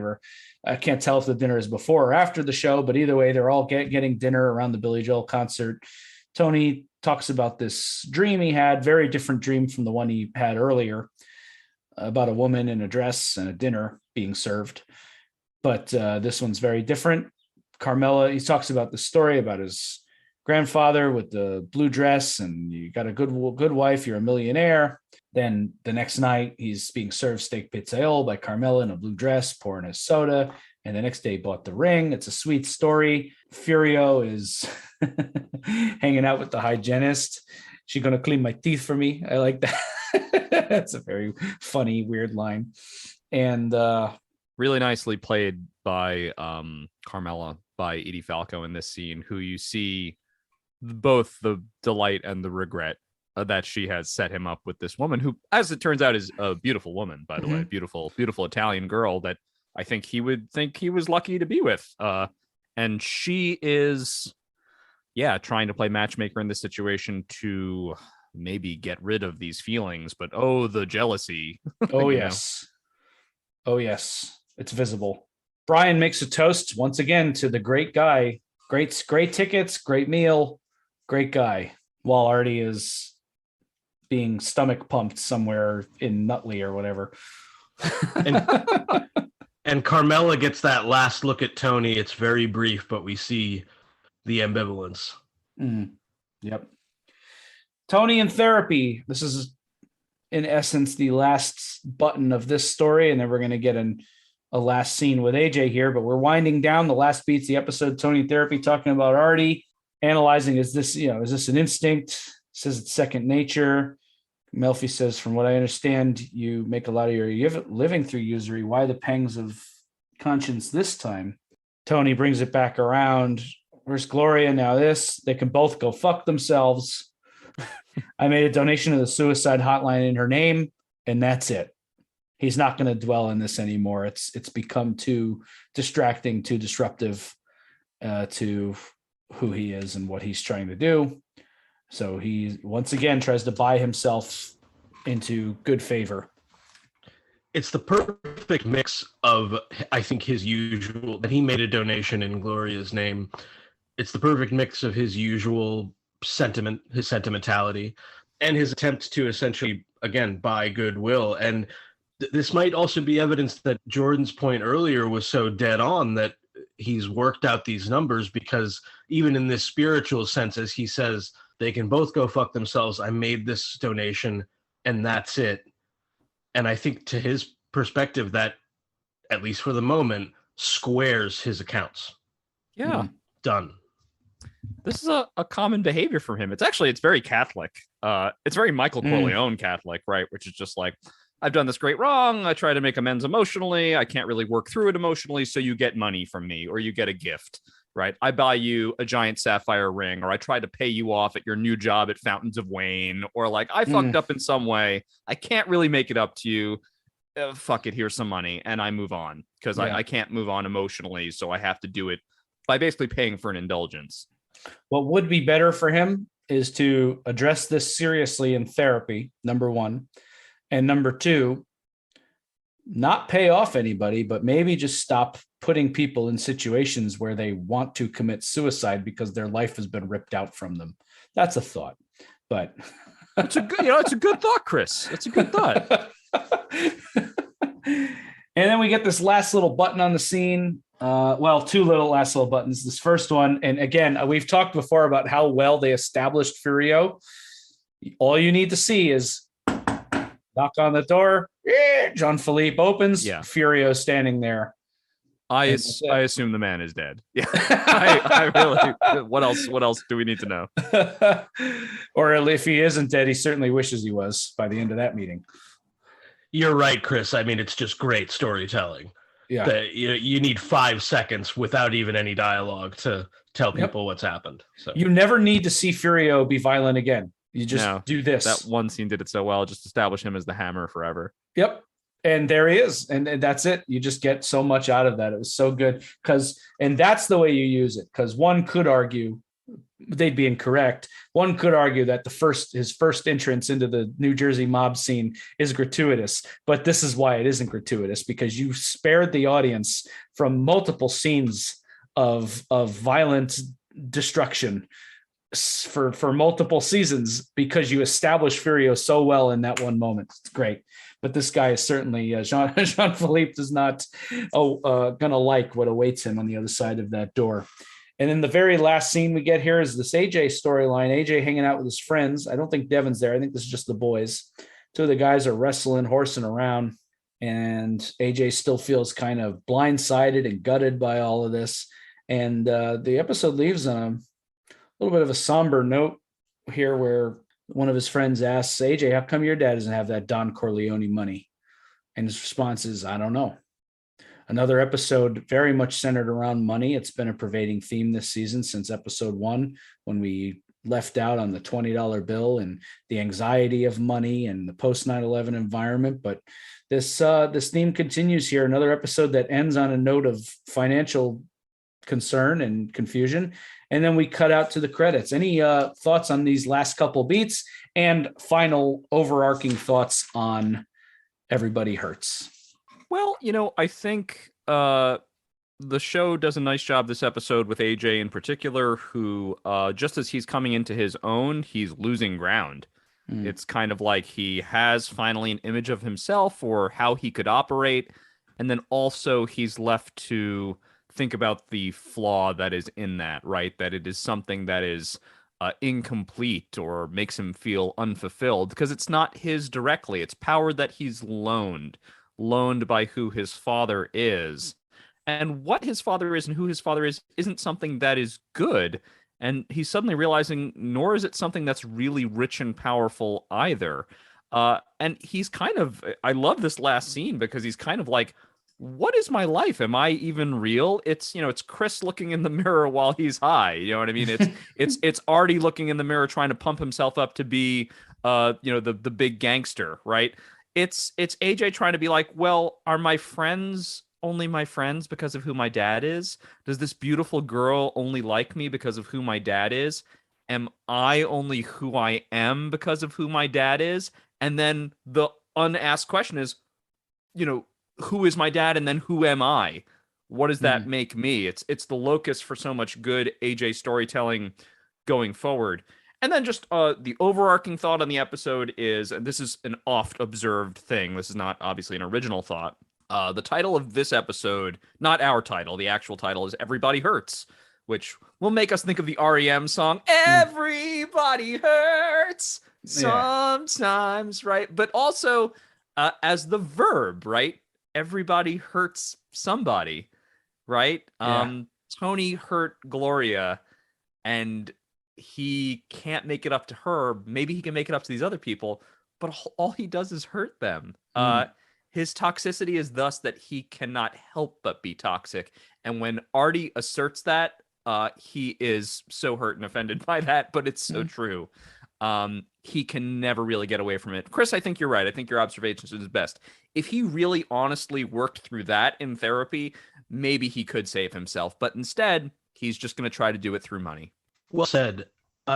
I can't tell if the dinner is before or after the show, but either way, they're all getting dinner around the Billy Joel concert. Tony talks about this dream he had, very different dream from the one he had earlier, about a woman in a dress and a dinner being served. But this one's very different. Carmela, he talks about the story about his grandfather with the blue dress, and you got a good wife, you're a millionaire. Then the next night he's being served steak pizzaiolo by Carmela in a blue dress, pouring his soda. And the next day he bought the ring. It's a sweet story. Furio is hanging out with the hygienist. She's going to clean my teeth for me. I like that. That's a very funny, weird line. And Really nicely played by Carmela, by Edie Falco in this scene, who you see both the delight and the regret that she has set him up with this woman who, as it turns out, is a beautiful woman, by the way, beautiful Italian girl that I think he would think he was lucky to be with. And she is, trying to play matchmaker in this situation to maybe get rid of these feelings, but the jealousy. Oh, yes. Oh, yes. It's visible. Brian makes a toast once again to the great guy. Great tickets, great meal, great guy. While Artie is being stomach pumped somewhere in Nutley or whatever. And Carmela gets that last look at Tony. It's very brief, but we see the ambivalence. Yep. Tony in therapy. This is, in essence, the last button of this story, and then we're going to get a last scene with AJ here, but we're winding down the last beats of the episode. Tony in therapy, talking about Artie, analyzing, is this an instinct? Says it's second nature. Melfi says, from what I understand, you make a lot of your living through usury. Why the pangs of conscience this time? Tony brings it back around. Where's Gloria now? They can both go fuck themselves. I made a donation to the suicide hotline in her name, and that's it. He's not going to dwell on this anymore. It's become too distracting, too disruptive to who he is and what he's trying to do. So he once again tries to buy himself into good favor. It's the perfect mix of, I think, his usual, that he made a donation in Gloria's name. It's the perfect mix of his usual sentiment, his sentimentality, and his attempt to essentially, again, buy goodwill. And this might also be evidence that Jordan's point earlier was so dead on, that he's worked out these numbers, because even in this spiritual sense, as he says, they can both go fuck themselves. I made this donation and that's it. And I think to his perspective, that, at least for the moment, squares his accounts. Yeah. Done. This is a common behavior for him. It's very Catholic. It's very Michael Corleone Catholic, right? Which is just like, I've done this great wrong. I try to make amends emotionally. I can't really work through it emotionally. So you get money from me, or you get a gift, right? I buy you a giant sapphire ring, or I try to pay you off at your new job at Fountains of Wayne, or like I fucked up in some way. I can't really make it up to you. Fuck it. Here's some money. And I move on because I can't move on emotionally. So I have to do it by basically paying for an indulgence. What would be better for him is to address this seriously in therapy, number one. And number two, not pay off anybody, but maybe just stop putting people in situations where they want to commit suicide because their life has been ripped out from them. That's a thought, but it's a good, it's a good thought, Chris. It's a good thought. And then we get this last little button on the scene. Two last little buttons. This first one, and again, we've talked before about how well they established Furio. All you need to see is knock on the door. John Philippe opens. Yeah. Furio standing there. I assume the man is dead. Yeah. I really. What else do we need to know? Or if he isn't dead, he certainly wishes he was by the end of that meeting. You're right, Chris. I mean, it's just great storytelling. Yeah. That you need 5 seconds without even any dialogue to tell people what's happened. So you never need to see Furio be violent again. You just do this. That one scene did it so well. Just establish him as the Hammer forever. Yep. And there he is. And that's it. You just get so much out of that. It was so good. And that's the way you use it. Because one could argue, they'd be incorrect. One could argue that his first entrance into the New Jersey mob scene is gratuitous. But this is why it isn't gratuitous, because you spared the audience from multiple scenes of violent destruction for multiple seasons, because you established Furio so well in that one moment. It's great. But this guy is certainly Jean-Philippe does not gonna like what awaits him on the other side of that door. And then the very last scene we get here is this AJ storyline. AJ hanging out with his friends. I don't think Devin's there. I think this is just the boys. Two of the guys are wrestling, horsing around, and AJ still feels kind of blindsided and gutted by all of this. And the episode leaves on a little bit of a somber note here, where one of his friends asks AJ, how come your dad doesn't have that Don Corleone money? And his response is, I don't know. Another episode very much centered around money. It's been a pervading theme this season since episode 1, when we left out on the $20 bill and the anxiety of money and the post 9/11 environment. But this theme continues here. Another episode that ends on a note of financial concern and confusion. And then we cut out to the credits. Any thoughts on these last couple beats, and final overarching thoughts on Everybody Hurts? Well, I think the show does a nice job this episode with AJ in particular, who just as he's coming into his own, he's losing ground. It's kind of like he has finally an image of himself or how he could operate. And then also he's left to think about the flaw that is in that, right? That it is something that is incomplete or makes him feel unfulfilled because it's not his directly. It's power that he's loaned by who his father is. And what his father is and who his father is isn't something that is good. And he's suddenly realizing, nor is it something that's really rich and powerful either. And he's kind of, I love this last scene because he's kind of like, what is my life? Am I even real? It's, it's Chris looking in the mirror while he's high. You know what I mean? It's Artie looking in the mirror, trying to pump himself up to be, the big gangster, right? It's AJ trying to be like, well, are my friends only my friends because of who my dad is? Does this beautiful girl only like me because of who my dad is? Am I only who I am because of who my dad is? And then the unasked question is, who is my dad? And then who am I? What does that make me? It's the locus for so much good AJ storytelling going forward. And then just the overarching thought on the episode is, and this is an oft observed thing, this is not obviously an original thought. The title of this episode, not our title, the actual title is Everybody Hurts, which will make us think of the REM song, Everybody Hurts sometimes, right? But also as the verb, right? Everybody hurts somebody, right? Yeah. Tony hurt Gloria, and he can't make it up to her. Maybe he can make it up to these other people, but all he does is hurt them. His toxicity is thus that he cannot help but be toxic. And when Artie asserts that, he is so hurt and offended by that, but it's so true. He can never really get away from it. Chris, I think you're right. I think your observation is best. If he really honestly worked through that in therapy, maybe he could save himself. But instead, he's just going to try to do it through money. Well said.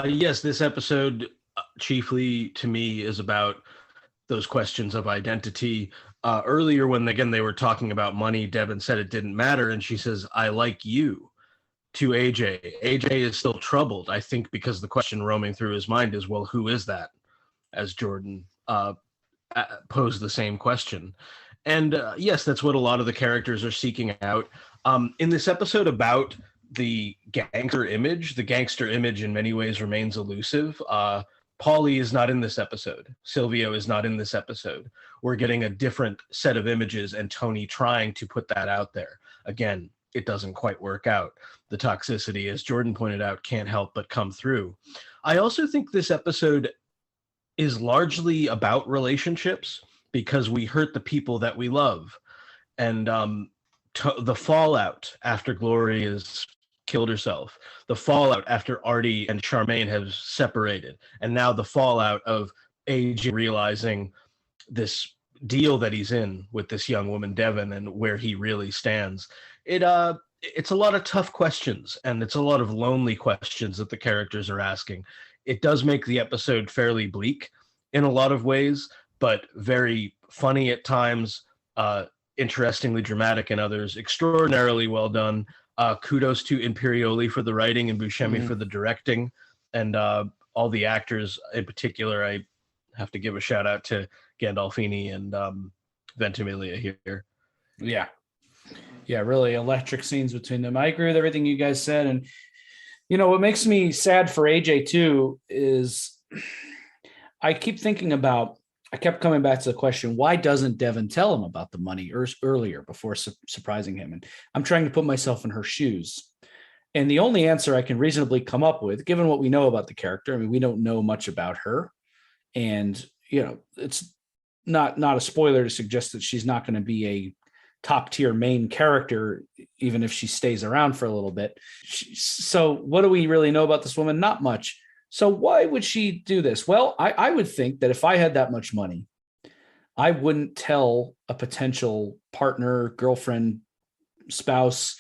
Yes, this episode chiefly to me is about those questions of identity. Earlier, when again they were talking about money, Devin said it didn't matter, and she says, "I like you." To AJ. AJ is still troubled, I think, because the question roaming through his mind is, well, who is that? As Jordan posed the same question. And yes, that's what a lot of the characters are seeking out. In this episode about the gangster image in many ways remains elusive. Paulie is not in this episode. Silvio is not in this episode. We're getting a different set of images and Tony trying to put that out there. Again, it doesn't quite work out. The toxicity, as Jordan pointed out, can't help but come through. I also think this episode is largely about relationships because we hurt the people that we love. And the fallout after Gloria's killed herself, the fallout after Artie and Charmaine have separated, and now the fallout of AJ realizing this deal that he's in with this young woman, Devin, and where he really stands. It's a lot of tough questions, and it's a lot of lonely questions that the characters are asking. It does make the episode fairly bleak in a lot of ways, but very funny at times, interestingly dramatic in others, extraordinarily well done. Kudos to Imperioli for the writing and Buscemi for the directing, and all the actors in particular. I have to give a shout out to Gandolfini and Ventimiglia here. Yeah, really electric scenes between them. I agree with everything you guys said. And, what makes me sad for AJ too is I kept coming back to the question, why doesn't Devin tell him about the money earlier before surprising him? And I'm trying to put myself in her shoes. And the only answer I can reasonably come up with, given what we know about the character, I mean, we don't know much about her. And, it's not a spoiler to suggest that she's not going to be a top tier main character, even if she stays around for a little bit. So what do we really know about this woman? Not much. So why would she do this? Well, I would think that if I had that much money, I wouldn't tell a potential partner, girlfriend, spouse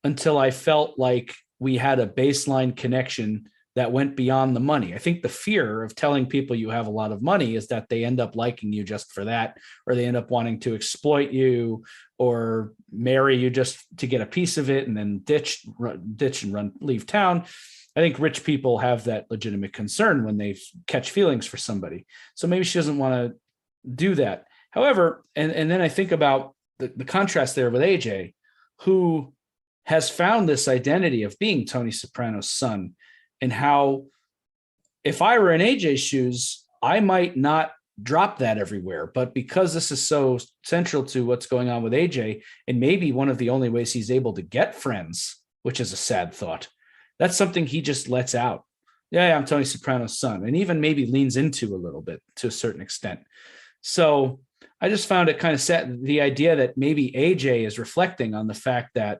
until I felt like we had a baseline connection that went beyond the money. I think the fear of telling people you have a lot of money is that they end up liking you just for that, or they end up wanting to exploit you or marry you just to get a piece of it and then ditch and run, leave town. I think rich people have that legitimate concern when they catch feelings for somebody. So maybe she doesn't want to do that. However, and then I think about the contrast there with AJ, who has found this identity of being Tony Soprano's son, and how if I were in AJ's shoes, I might not drop that everywhere. But because this is so central to what's going on with AJ, and maybe one of the only ways he's able to get friends, which is a sad thought, that's something he just lets out. Yeah, I'm Tony Soprano's son, and even maybe leans into a little bit to a certain extent. So I just found it kind of sad, the idea that maybe AJ is reflecting on the fact that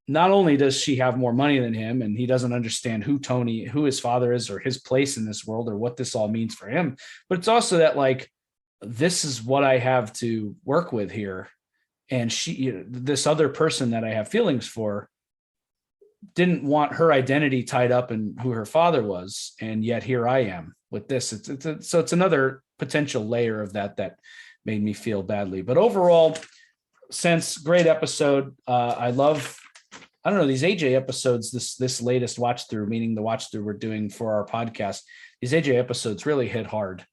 not only does she have more money than him, and he doesn't understand who his father is, or his place in this world, or what this all means for him, but it's also that, like, this is what I have to work with here. And she, this other person that I have feelings for, didn't want her identity tied up in who her father was. And yet here I am with this. So it's another potential layer of that made me feel badly. But overall, great episode. I don't know, these AJ episodes, this latest watch through, meaning the watch through we're doing for our podcast, these AJ episodes really hit hard.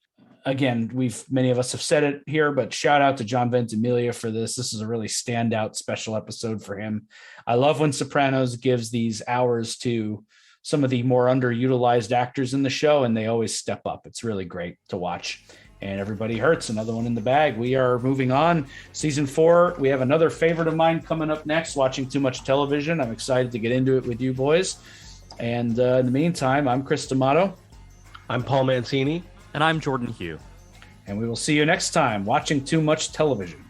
Again, many of us have said it here, but shout out to John Ventimiglia for this. This is a really standout special episode for him. I love when Sopranos gives these hours to some of the more underutilized actors in the show, and they always step up. It's really great to watch. And Everybody Hurts, another one in the bag. We are moving on. Season 4, we have another favorite of mine coming up next, Watching Too Much Television. I'm excited to get into it with you boys. And in the meantime, I'm Chris D'Amato. I'm Paul Mancini. And I'm Jordan Hugh. And we will see you next time, Watching Too Much Television.